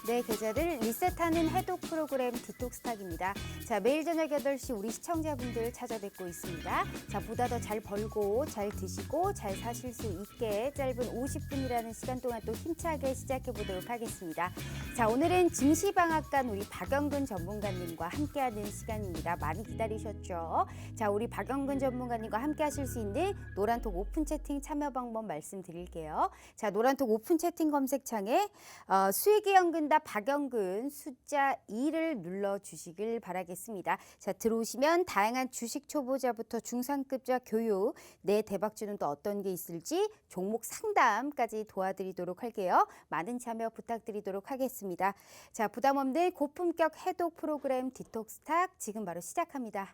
내 계좌를 리셋하는 해독 프로그램 디톡스탁입니다. 자, 매일 저녁 8시 우리 시청자분들 찾아뵙고 있습니다. 자, 보다 더 잘 벌고 잘 드시고 잘 사실 수 있게 짧은 50분이라는 시간 동안 또 힘차게 시작해 보도록 하겠습니다. 자, 오늘은 증시방앗간 우리 박영근 전문가님과 함께하는 시간입니다. 많이 기다리셨죠? 자, 우리 박영근 전문가님과 함께 하실 수 있는 노란톡 오픈 채팅 참여 방법 말씀드릴게요. 자, 노란톡 오픈 채팅 검색창에 수익의 연근다 박영근 숫자 2를 눌러주시길 바라겠습니다. 자, 들어오시면 다양한 주식 초보자부터 중상급자 교육, 내 대박주는 또 어떤 게 있을지 종목 상담까지 도와드리도록 할게요. 많은 참여 부탁드리도록 하겠습니다. 자, 부담 없는 고품격 해독 프로그램 디톡스탁 지금 바로 시작합니다.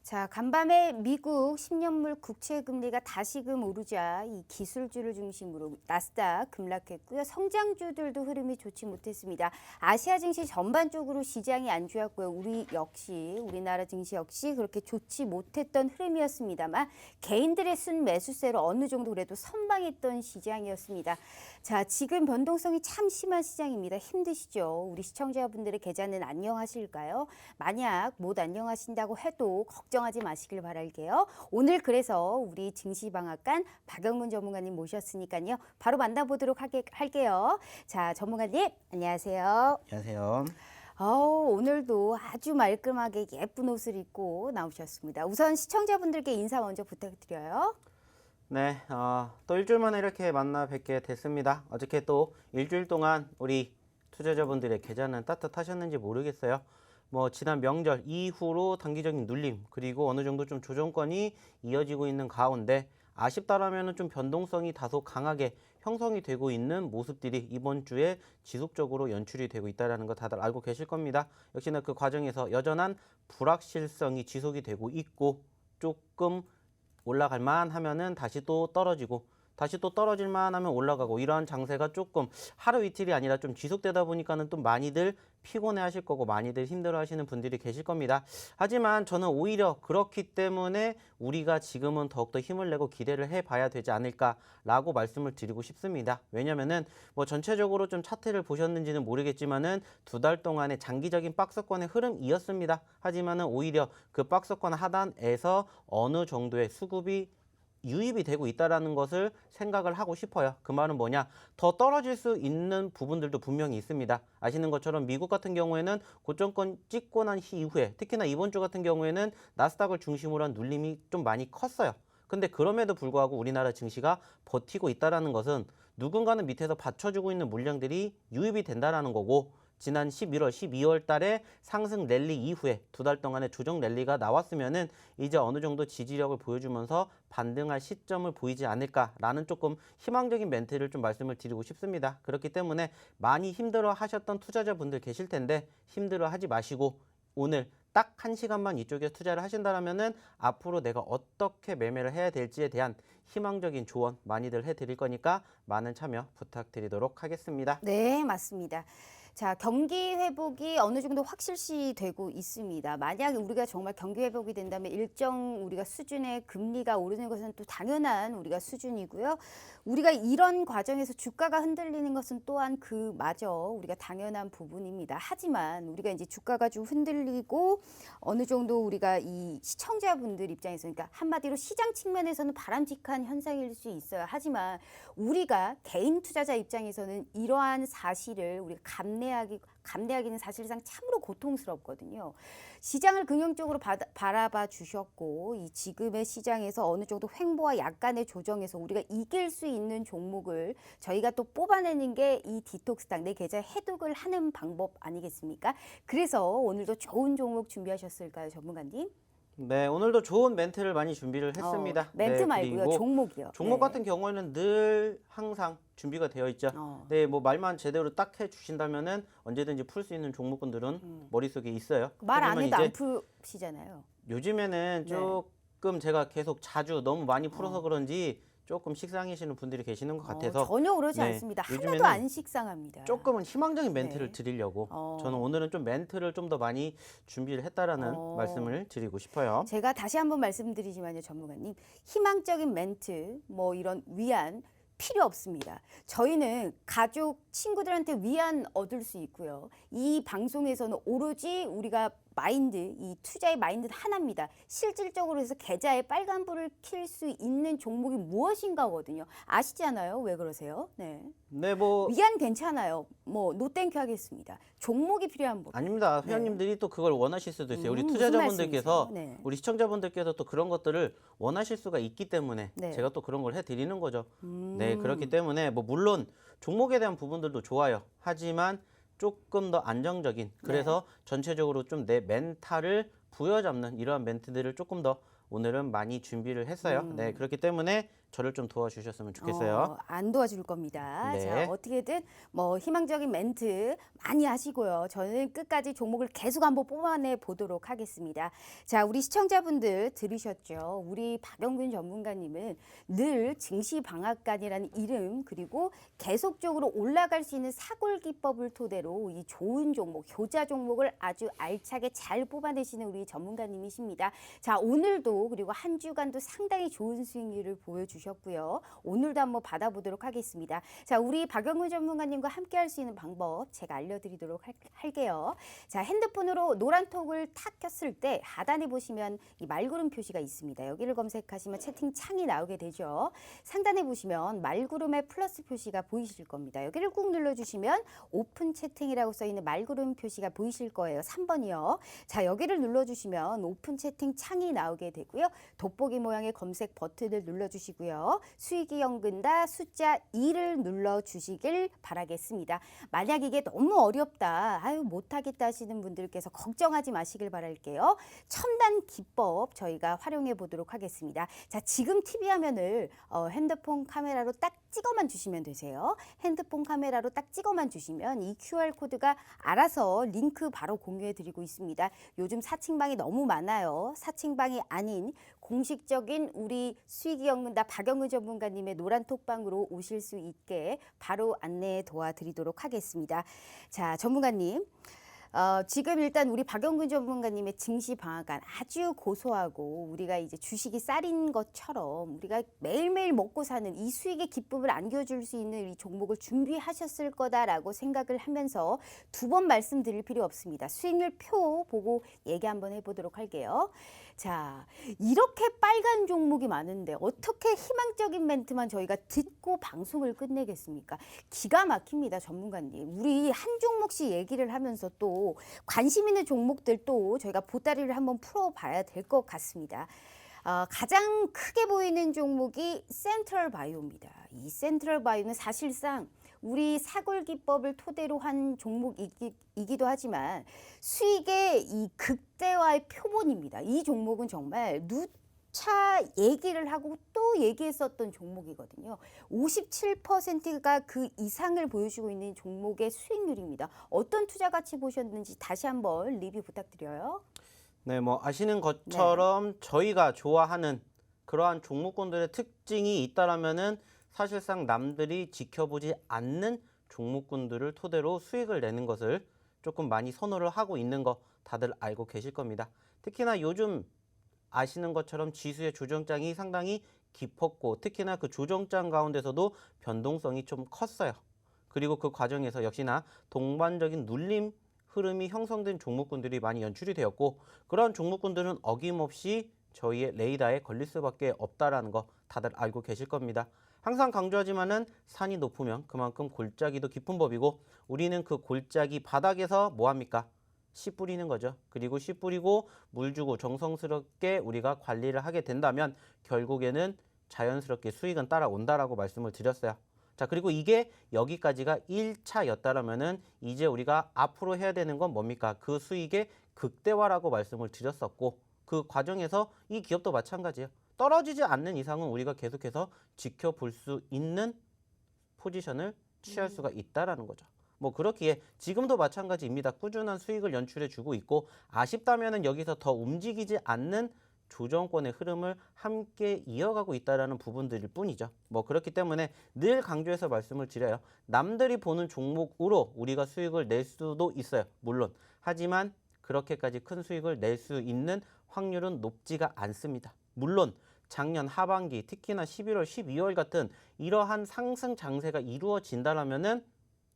자, 간밤에 미국 10년물 국채 금리가 다시금 오르자 이 기술주를 중심으로 나스닥 급락했고요. 성장주들도 흐름이 좋지 못했습니다. 아시아 증시 전반적으로 시장이 안 좋았고요. 우리나라 증시 역시 그렇게 좋지 못했던 흐름이었습니다만 개인들의 순매수세로 어느 정도 그래도 선방했던 시장이었습니다. 자, 지금 변동성이 참 심한 시장입니다. 힘드시죠? 우리 시청자분들의 계좌는 안녕하실까요? 만약 못 안녕하신다고 해도 걱정하지 마시길 바랄게요. 오늘 그래서 우리 증시방앗간 박영근 전문가님 모셨으니까요. 바로 만나보도록 할게요. 자, 전문가님 안녕하세요. 안녕하세요. 오늘도 아주 말끔하게 예쁜 옷을 입고 나오셨습니다. 우선 시청자분들께 인사 먼저 부탁드려요. 네, 또 일주일 만에 이렇게 만나 뵙게 됐습니다. 어저께 또 일주일 동안 우리 투자자분들의 계좌는 따뜻하셨는지 모르겠어요. 뭐 지난 명절 이후로 단기적인 눌림 그리고 어느 정도 좀 조정권이 이어지고 있는 가운데 아쉽다라면은 좀 변동성이 다소 강하게 형성이 되고 있는 모습들이 이번 주에 지속적으로 연출이 되고 있다는 거 다들 알고 계실 겁니다. 역시나 그 과정에서 여전한 불확실성이 지속이 되고 있고 조금 올라갈 만 하면은 다시 또 떨어지고 다시 또 떨어질 만 하면 올라가고 이러한 장세가 조금 하루 이틀이 아니라 좀 지속되다 보니까는 또 많이들 피곤해 하실 거고 많이들 힘들어 하시는 분들이 계실 겁니다. 하지만 저는 오히려 그렇기 때문에 우리가 지금은 더욱더 힘을 내고 기대를 해봐야 되지 않을까라고 말씀을 드리고 싶습니다. 왜냐면은 뭐 전체적으로 좀 차트를 보셨는지는 모르겠지만은 두 달 동안의 장기적인 박스권의 흐름이었습니다. 하지만은 오히려 그 박스권 하단에서 어느 정도의 수급이 유입이 되고 있다는 것을 생각을 하고 싶어요. 그 말은 뭐냐? 더 떨어질 수 있는 부분들도 분명히 있습니다. 아시는 것처럼 미국 같은 경우에는 고점권 찍고 난 이후에 특히나 이번 주 같은 경우에는 나스닥을 중심으로 한 눌림이 좀 많이 컸어요. 근데 그럼에도 불구하고 우리나라 증시가 버티고 있다는 것은 누군가는 밑에서 받쳐주고 있는 물량들이 유입이 된다는 거고 지난 11월, 12월 달에 상승 랠리 이후에 두 달 동안의 조정 랠리가 나왔으면은 이제 어느 정도 지지력을 보여주면서 반등할 시점을 보이지 않을까라는 조금 희망적인 멘트를 좀 말씀을 드리고 싶습니다. 그렇기 때문에 많이 힘들어 하셨던 투자자분들 계실 텐데 힘들어 하지 마시고 오늘 딱 1시간만 이쪽에 투자를 하신다면은 앞으로 내가 어떻게 매매를 해야 될지에 대한 희망적인 조언 많이들 해드릴 거니까 많은 참여 부탁드리도록 하겠습니다. 네, 맞습니다. 자, 경기 회복이 어느 정도 확실시 되고 있습니다. 만약 우리가 정말 경기 회복이 된다면 일정 우리가 수준의 금리가 오르는 것은 또 당연한 우리가 수준이고요. 우리가 이런 과정에서 주가가 흔들리는 것은 또한 그마저 우리가 당연한 부분입니다. 하지만 우리가 이제 주가가 좀 흔들리고 어느 정도 우리가 이 시청자분들 입장에서 그러니까 한마디로 시장 측면에서는 바람직한 현상일 수 있어요. 하지만 우리가 개인 투자자 입장에서는 이러한 사실을 우리가 감내하기는 사실상 참으로 고통스럽거든요. 시장을 긍정적으로 바라봐 주셨고 이 지금의 시장에서 어느 정도 횡보와 약간의 조정에서 우리가 이길 수 있는 종목을 저희가 또 뽑아내는 게 이 디톡스탁 내 계좌 해독을 하는 방법 아니겠습니까? 그래서 오늘도 좋은 종목 준비하셨을까요, 전문가님? 네, 오늘도 좋은 멘트를 많이 준비를 했습니다. 멘트 네, 말고요. 그리고 종목이요. 종목 네. 같은 경우에는 늘 항상 준비가 되어 있죠. 네, 뭐 말만 제대로 딱 해주신다면은 언제든지 풀 수 있는 종목군들은 머릿속에 있어요. 말 안 하지만 해도 이제 안 푸시잖아요. 요즘에는 네. 조금 제가 계속 자주 너무 많이 풀어서 그런지 조금 식상해지는 분들이 계시는 것 같아서 전혀 그러지 네, 않습니다. 하나도 요즘에는 안 식상합니다. 조금은 희망적인 멘트를 네. 드리려고 저는 오늘은 좀 멘트를 좀 더 많이 준비를 했다라는 말씀을 드리고 싶어요. 제가 다시 한번 말씀드리지만요, 전문가님. 희망적인 멘트, 뭐 이런 위안 필요 없습니다. 저희는 가족, 친구들한테 위안 얻을 수 있고요. 이 방송에서는 오로지 우리가 마인드, 이 투자의 마인드는 하나입니다. 실질적으로 해서 계좌에 빨간불을 켤 수 있는 종목이 무엇인가거든요. 아시잖아요. 왜 그러세요? 네. 네, 뭐 위안 괜찮아요. 뭐 노땡큐 하겠습니다. 종목이 필요한 법. 아닙니다. 회원님들이 또 그걸 원하실 수도 있어요. 우리 무슨 투자자분들께서 말씀이세요? 네. 우리 시청자분들께서 또 그런 것들을 원하실 수가 있기 때문에 네. 제가 또 그런 걸 해드리는 거죠. 네, 그렇기 때문에 뭐 물론 종목에 대한 부분들도 좋아요. 하지만 조금 더 안정적인 그래서 전체적으로 좀 내 멘탈을 부여잡는 이러한 멘트들을 조금 더 오늘은 많이 준비를 했어요. 네, 그렇기 때문에 저를 좀 도와주셨으면 좋겠어요. 안 도와줄 겁니다. 네. 자, 어떻게든 뭐 희망적인 멘트 많이 하시고요. 저는 끝까지 종목을 계속 한번 뽑아내 보도록 하겠습니다. 자, 우리 시청자분들 들으셨죠? 우리 박영근 전문가님은 늘 증시방앗간이라는 이름 그리고 계속적으로 올라갈 수 있는 사골 기법을 토대로 이 좋은 종목, 효자 종목을 아주 알차게 잘 뽑아내시는 우리 전문가님이십니다. 자, 오늘도 그리고 한 주간도 상당히 좋은 수익률을 보여주셨고요. 오늘도 한번 받아보도록 하겠습니다. 자, 우리 박영근 전문가님과 함께 할 수 있는 방법 제가 알려드리도록 할게요. 자, 핸드폰으로 노란톡을 탁 켰을 때 하단에 보시면 이 말구름 표시가 있습니다. 여기를 검색하시면 채팅창이 나오게 되죠. 상단에 보시면 말구름의 플러스 표시가 보이실 겁니다. 여기를 꾹 눌러주시면 오픈 채팅이라고 써있는 말구름 표시가 보이실 거예요. 3번이요. 자, 여기를 눌러주시면 오픈 채팅 창이 나오게 되고요. 돋보기 모양의 검색 버튼을 눌러주시고요. 수익이 연근다 숫자 2를 눌러주시길 바라겠습니다. 만약 이게 너무 어렵다, 아유 못하겠다 하시는 분들께서 걱정하지 마시길 바랄게요. 첨단 기법 저희가 활용해 보도록 하겠습니다. 자, 지금 TV 화면을 핸드폰 카메라로 딱 찍어만 주시면 되세요. 핸드폰 카메라로 딱 찍어만 주시면 이 QR코드가 알아서 링크 바로 공유해 드리고 있습니다. 요즘 사칭방이 너무 많아요. 사칭방이 아닌 공식적인 우리 수익이 연근다 박영근 전문가님의 노란 톡방으로 오실 수 있게 바로 안내 도와드리도록 하겠습니다. 자, 전문가님. 지금 일단 우리 박영근 전문가님의 증시 방앗간 아주 고소하고 우리가 이제 주식이 쌀인 것처럼 우리가 매일매일 먹고 사는 이 수익의 기쁨을 안겨줄 수 있는 이 종목을 준비하셨을 거다라고 생각을 하면서 두 번 말씀드릴 필요 없습니다. 수익률 표 보고 얘기 한번 해보도록 할게요. 자, 이렇게 빨간 종목이 많은데 어떻게 희망적인 멘트만 저희가 듣고 방송을 끝내겠습니까? 기가 막힙니다, 전문가님. 우리 한 종목씩 얘기를 하면서 또 관심 있는 종목들 또 저희가 보따리를 한번 풀어봐야 될 것 같습니다. 가장 크게 보이는 종목이 센트럴 바이오입니다. 이 센트럴 바이오는 사실상 우리 사골 기법을 토대로 한 종목이기도 하지만 수익의 이 극대화의 표본입니다. 이 종목은 정말 누차 얘기를 하고 또 얘기했었던 종목이거든요. 57%가 그 이상을 보여주고 있는 종목의 수익률입니다. 어떤 투자 가치 보셨는지 다시 한번 리뷰 부탁드려요. 네, 뭐 아시는 것처럼 저희가 좋아하는 그러한 종목군들의 특징이 있다라면은 사실상 남들이 지켜보지 않는 종목군들을 토대로 수익을 내는 것을 조금 많이 선호를 하고 있는 거 다들 알고 계실 겁니다. 특히나 요즘 아시는 것처럼 지수의 조정장이 상당히 깊었고 특히나 그 조정장 가운데서도 변동성이 좀 컸어요. 그리고 그 과정에서 역시나 동반적인 눌림 흐름이 형성된 종목군들이 많이 연출이 되었고 그런 종목군들은 어김없이 저희의 레이더에 걸릴 수밖에 없다라는 거 다들 알고 계실 겁니다. 항상 강조하지만은 산이 높으면 그만큼 골짜기도 깊은 법이고 우리는 그 골짜기 바닥에서 뭐합니까? 씨 뿌리는 거죠. 그리고 씨 뿌리고 물 주고 정성스럽게 우리가 관리를 하게 된다면 결국에는 자연스럽게 수익은 따라온다라고 말씀을 드렸어요. 자, 그리고 이게 여기까지가 1차였다라면은 이제 우리가 앞으로 해야 되는 건 뭡니까? 그 수익의 극대화라고 말씀을 드렸었고 그 과정에서 이 기업도 마찬가지예요. 떨어지지 않는 이상은 우리가 계속해서 지켜볼 수 있는 포지션을 취할 수가 있다라는 거죠. 뭐 그렇기에 지금도 마찬가지입니다. 꾸준한 수익을 연출해 주고 있고 아쉽다면은 여기서 더 움직이지 않는 조정권의 흐름을 함께 이어가고 있다라는 부분들일 뿐이죠. 뭐 그렇기 때문에 늘 강조해서 말씀을 드려요. 남들이 보는 종목으로 우리가 수익을 낼 수도 있어요. 물론. 하지만 그렇게까지 큰 수익을 낼 수 있는 확률은 높지가 않습니다. 물론 작년 하반기 특히나 11월, 12월 같은 이러한 상승 장세가 이루어진다라면은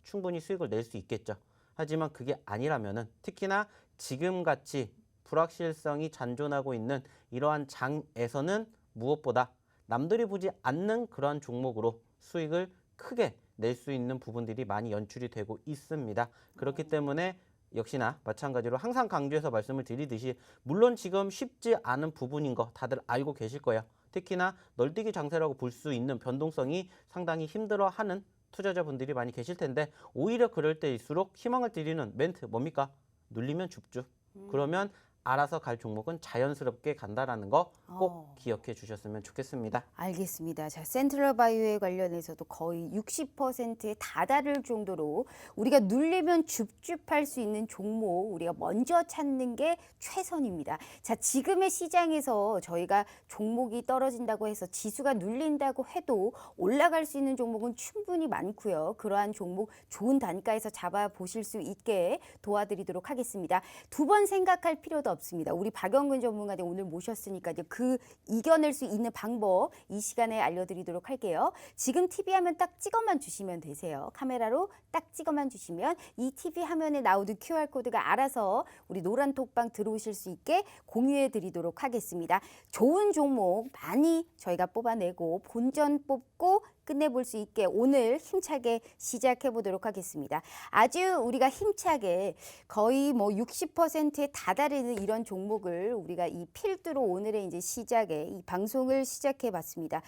충분히 수익을 낼 수 있겠죠. 하지만 그게 아니라면은 특히나 지금같이 불확실성이 잔존하고 있는 이러한 장에서는 무엇보다 남들이 보지 않는 그러한 종목으로 수익을 크게 낼 수 있는 부분들이 많이 연출이 되고 있습니다. 그렇기 때문에 역시나 마찬가지로 항상 강조해서 말씀을 드리듯이 물론 지금 쉽지 않은 부분인 거 다들 알고 계실 거예요. 특히나 널뛰기 장세라고 볼 수 있는 변동성이 상당히 힘들어하는 투자자분들이 많이 계실 텐데 오히려 그럴 때일수록 희망을 드리는 멘트 뭡니까? 눌리면 줍줍. 그러면 알아서 갈 종목은 자연스럽게 간다라는 거 꼭 기억해 주셨으면 좋겠습니다. 알겠습니다. 자, 센트럴바이오에 관련해서도 거의 60%에 다다를 정도로 우리가 눌리면 줍줍할 수 있는 종목 우리가 먼저 찾는 게 최선입니다. 자, 지금의 시장에서 저희가 종목이 떨어진다고 해서 지수가 눌린다고 해도 올라갈 수 있는 종목은 충분히 많고요. 그러한 종목 좋은 단가에서 잡아보실 수 있게 도와드리도록 하겠습니다. 두 번 생각할 필요도 없습니다. 우리 박영근 전문가님 오늘 모셨으니까 이제 그 이겨낼 수 있는 방법 이 시간에 알려드리도록 할게요. 지금 TV 화면 딱 찍어만 주시면 되세요. 카메라로 딱 찍어만 주시면 이 TV 화면에 나오는 QR코드가 알아서 우리 노란 톡방 들어오실 수 있게 공유해 드리도록 하겠습니다. 좋은 종목 많이 저희가 뽑아내고 본전 뽑고 끝내볼 수 있게 오늘 힘차게 시작해 보도록 하겠습니다. 아주 우리가 힘차게 거의 뭐 60%에 다다르는 이런 종목을 우리가 이 필두로 오늘의 이제 시작에 이 방송을 시작해 봤습니다.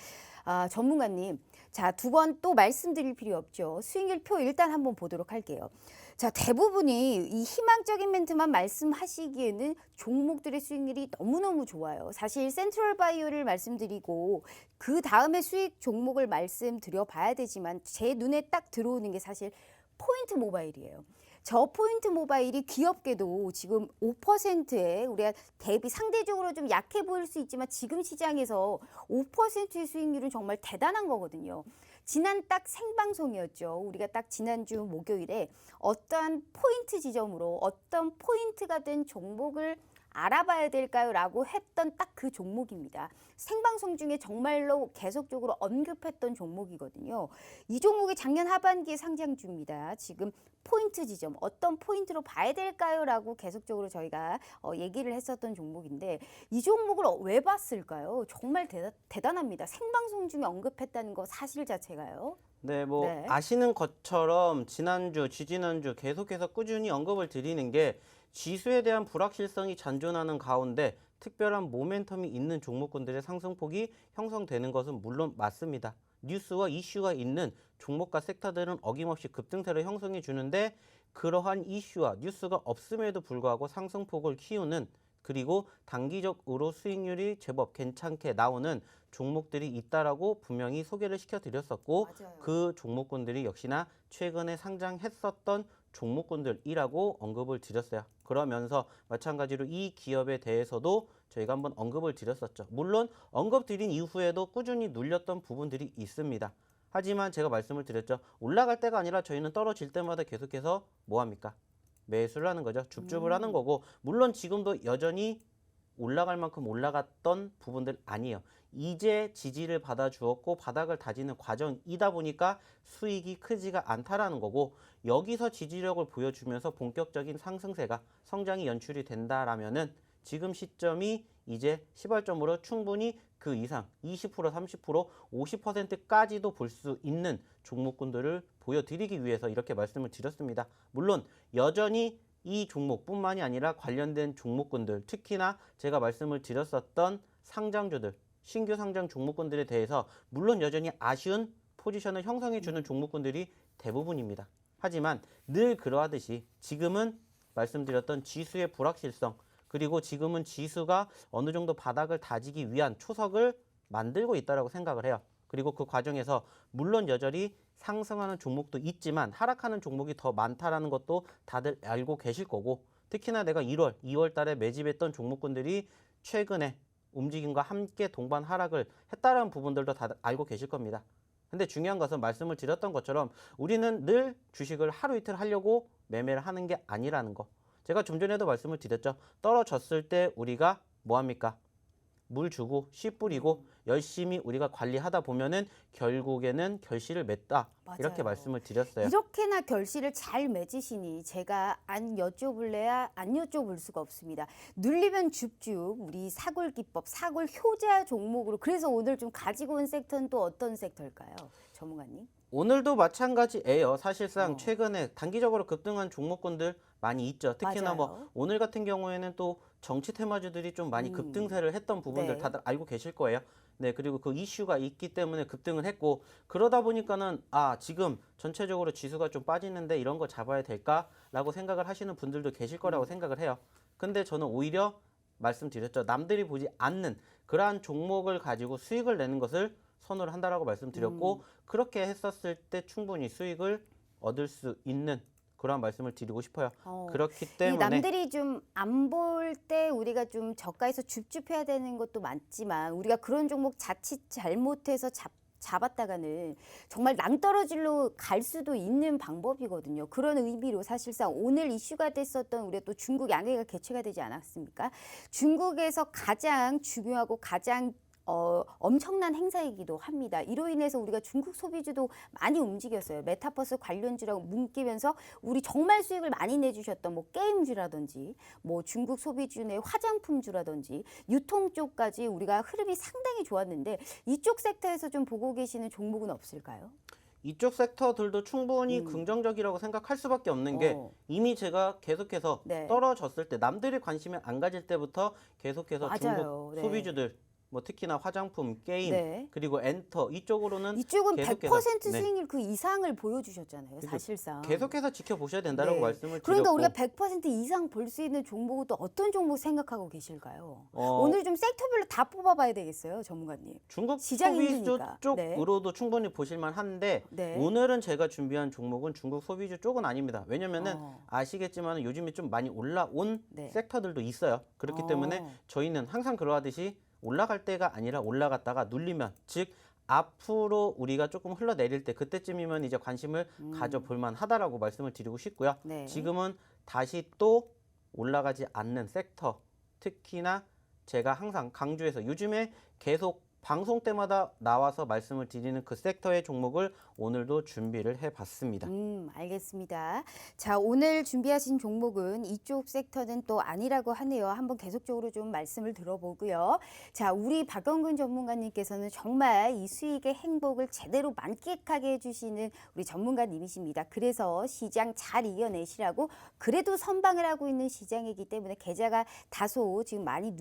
전문가님, 자, 두 번 또 말씀드릴 필요 없죠. 수익률표 일단 한번 보도록 할게요. 자, 대부분이 이 희망적인 멘트만 말씀하시기에는 종목들의 수익률이 너무너무 좋아요. 사실 센트럴바이오를 말씀드리고 그 다음에 수익 종목을 말씀드려 봐야 되지만 제 눈에 딱 들어오는 게 사실 포인트 모바일이에요. 저 포인트 모바일이 귀엽게도 지금 5%에 우리가 대비 상대적으로 좀 약해 보일 수 있지만 지금 시장에서 5%의 수익률은 정말 대단한 거거든요. 지난 딱 생방송이었죠. 우리가 딱 지난주 목요일에 어떠한 포인트 지점으로 어떤 포인트가 된 종목을 알아봐야 될까요? 라고 했던 딱 그 종목입니다. 생방송 중에 정말로 계속적으로 언급했던 종목이거든요. 이 종목이 작년 하반기에 상장 중입니다. 지금 포인트 지점, 어떤 포인트로 봐야 될까요? 라고 계속적으로 저희가 얘기를 했었던 종목인데 이 종목을 왜 봤을까요? 정말 대단합니다. 생방송 중에 언급했다는 거 사실 자체가요. 네, 뭐 네. 아시는 것처럼 지난주, 지지난주 계속해서 꾸준히 언급을 드리는 게 지수에 대한 불확실성이 잔존하는 가운데 특별한 모멘텀이 있는 종목군들의 상승폭이 형성되는 것은 물론 맞습니다. 뉴스와 이슈가 있는 종목과 섹터들은 어김없이 급등세를 형성해 주는데 그러한 이슈와 뉴스가 없음에도 불구하고 상승폭을 키우는 그리고 단기적으로 수익률이 제법 괜찮게 나오는 종목들이 있다라고 분명히 소개를 시켜드렸었고 맞아요. 그 종목군들이 역시나 최근에 상장했었던 종목군들이라고 언급을 드렸어요. 그러면서 마찬가지로 이 기업에 대해서도 저희가 한번 언급을 드렸었죠. 물론 언급 드린 이후에도 꾸준히 눌렸던 부분들이 있습니다. 하지만 제가 말씀을 드렸죠. 올라갈 때가 아니라 저희는 떨어질 때마다 계속해서 뭐합니까? 매수를 하는 거죠. 줍줍을 하는 거고 물론 지금도 여전히 올라갈 만큼 올라갔던 부분들 아니에요. 이제 지지를 받아 주었고 바닥을 다지는 과정이다 보니까 수익이 크지가 않다라는 거고 여기서 지지력을 보여주면서 본격적인 상승세가 성장이 연출이 된다라면은 지금 시점이 이제 시발점으로 충분히 그 이상 20%, 30%, 50%까지도 볼 수 있는 종목군들을 보여드리기 위해서 이렇게 말씀을 드렸습니다. 물론 여전히 이 종목뿐만이 아니라 관련된 종목군들 특히나 제가 말씀을 드렸었던 상장주들 신규 상장 종목군들에 대해서 물론 여전히 아쉬운 포지션을 형성해 주는 종목군들이 대부분입니다. 하지만 늘 그러하듯이 지금은 말씀드렸던 지수의 불확실성 그리고 지금은 지수가 어느 정도 바닥을 다지기 위한 초석을 만들고 있다라고 생각을 해요. 그리고 그 과정에서 물론 여전히 상승하는 종목도 있지만 하락하는 종목이 더 많다라는 것도 다들 알고 계실 거고, 특히나 내가 1월, 2월 달에 매집했던 종목군들이 최근에 움직임과 함께 동반 하락을 했다라는 부분들도 다들 알고 계실 겁니다. 근데 중요한 것은 말씀을 드렸던 것처럼 우리는 늘 주식을 하루 이틀 하려고 매매를 하는 게 아니라는 거. 제가 좀 전에도 말씀을 드렸죠. 떨어졌을 때 우리가 뭐 합니까? 물 주고 씨 뿌리고 열심히 우리가 관리하다 보면은 결국에는 결실을 맺다. 이렇게 맞아요. 말씀을 드렸어요. 이렇게나 결실을 잘 맺으시니 제가 안 여쭤볼래야 안 여쭤볼 수가 없습니다. 눌리면 줍줍 우리 사골 기법, 사골 효자 종목으로 그래서 오늘 좀 가지고 온 섹터는 또 어떤 섹터일까요? 전문가님. 오늘도 마찬가지예요. 사실상 어. 최근에 단기적으로 급등한 종목군들 많이 있죠. 특히나 뭐 맞아요. 오늘 같은 경우에는 또 정치 테마주들이 좀 많이 급등세를 했던 부분들 네. 다들 알고 계실 거예요. 네, 그리고 그 이슈가 있기 때문에 급등을 했고, 그러다 보니까는 지금 전체적으로 지수가 좀 빠지는데 이런 거 잡아야 될까라고 생각을 하시는 분들도 계실 거라고 생각을 해요. 근데 저는 오히려 말씀드렸죠. 남들이 보지 않는 그러한 종목을 가지고 수익을 내는 것을 선호를 한다라고 말씀드렸고, 그렇게 했었을 때 충분히 수익을 얻을 수 있는 그런 말씀을 드리고 싶어요. 그렇기 이 때문에 남들이 좀 안 볼 때 우리가 좀 저가에서 줍줍해야 되는 것도 많지만 우리가 그런 종목 자칫 잘못해서 잡았다가는 정말 낭떠러지로 갈 수도 있는 방법이거든요. 그런 의미로 사실상 오늘 이슈가 됐었던 우리가 또 중국 양회가 개최가 되지 않았습니까? 중국에서 가장 중요하고 가장 엄청난 행사이기도 합니다. 이로 인해서 우리가 중국 소비주도 많이 움직였어요. 메타버스 관련주라고 묶이면서 우리 정말 수익을 많이 내주셨던 뭐 게임주라든지 뭐 중국 소비주 내 화장품주라든지 유통 쪽까지 우리가 흐름이 상당히 좋았는데 이쪽 섹터에서 좀 보고 계시는 종목은 없을까요? 이쪽 섹터들도 충분히 긍정적이라고 생각할 수밖에 없는 게 이미 제가 계속해서 네. 떨어졌을 때 남들이 관심을 안 가질 때부터 계속해서 맞아요. 중국 네. 소비주들 뭐 특히나 화장품, 게임, 네. 그리고 엔터 이쪽으로는 이쪽은 계속해서 100% 네. 수익률 그 이상을 보여주셨잖아요. 사실상. 계속해서 지켜보셔야 된다라고 네. 말씀을 그러니까 드렸고, 우리가 100% 이상 볼 수 있는 종목은 또 어떤 종목 생각하고 계실까요? 어, 오늘 좀 섹터별로 다 뽑아봐야 되겠어요, 전문가님. 중국 시장이 소비주 힘드니까. 쪽으로도 충분히 보실만 한데 네. 오늘은 제가 준비한 종목은 중국 소비주 쪽은 아닙니다. 왜냐면은 어. 아시겠지만 요즘에 좀 많이 올라온 네. 섹터들도 있어요. 그렇기 때문에 저희는 항상 그러하듯이 올라갈 때가 아니라 올라갔다가 눌리면, 즉 앞으로 우리가 조금 흘러내릴 때 그때쯤이면 이제 관심을 가져볼 만하다라고 말씀을 드리고 싶고요. 네. 지금은 다시 또 올라가지 않는 섹터, 특히나 제가 항상 강조해서 요즘에 계속 방송 때마다 나와서 말씀을 드리는 그 섹터의 종목을 오늘도 준비를 해봤습니다. 알겠습니다. 자, 오늘 준비하신 종목은 이쪽 섹터는 또 아니라고 하네요. 한번 계속적으로 좀 말씀을 들어보고요. 자, 우리 박영근 전문가님께서는 정말 이 수익의 행복을 제대로 만끽하게 해주시는 우리 전문가님이십니다. 그래서 시장 잘 이겨내시라고 그래도 선방을 하고 있는 시장이기 때문에 계좌가 다소 지금 많이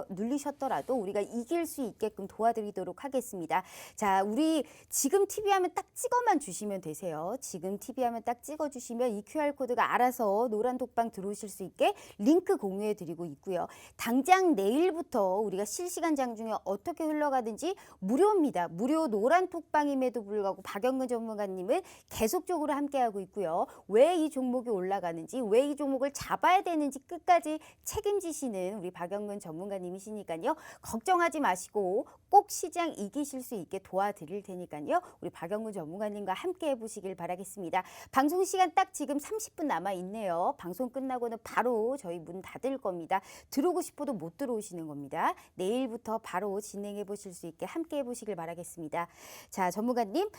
눌리셨더라도 우리가 이길 수 있게끔 도와드리도록 하겠습니다. 자, 우리 지금 TV 하면 딱 찍어만 주시면 되세요. 지금 TV 하면 딱 찍어주시면 이 QR코드가 알아서 노란 톡방 들어오실 수 있게 링크 공유해 드리고 있고요. 당장 내일부터 우리가 실시간 장중에 어떻게 흘러가든지 무료입니다. 무료 노란 톡방임에도 불구하고 박영근 전문가님은 계속적으로 함께하고 있고요. 왜 이 종목이 올라가는지, 왜 이 종목을 잡아야 되는지 끝까지 책임지시는 우리 박영근 전문가님이시니까요. 걱정하지 마시고 꼭 시장 이기실 수 있게 도와드릴 테니까요. 우리 박영근 전문가님과 함께 해보시길 바라겠습니다. 방송 시간 딱 지금 30분 남아 있네요. 방송 끝나고는 바로 저희 문 닫을 겁니다. 들어오고 싶어도 못 들어오시는 겁니다. 내일부터 바로 진행해 보실 수 있게 함께 해보시길 바라겠습니다. 자, 전문가님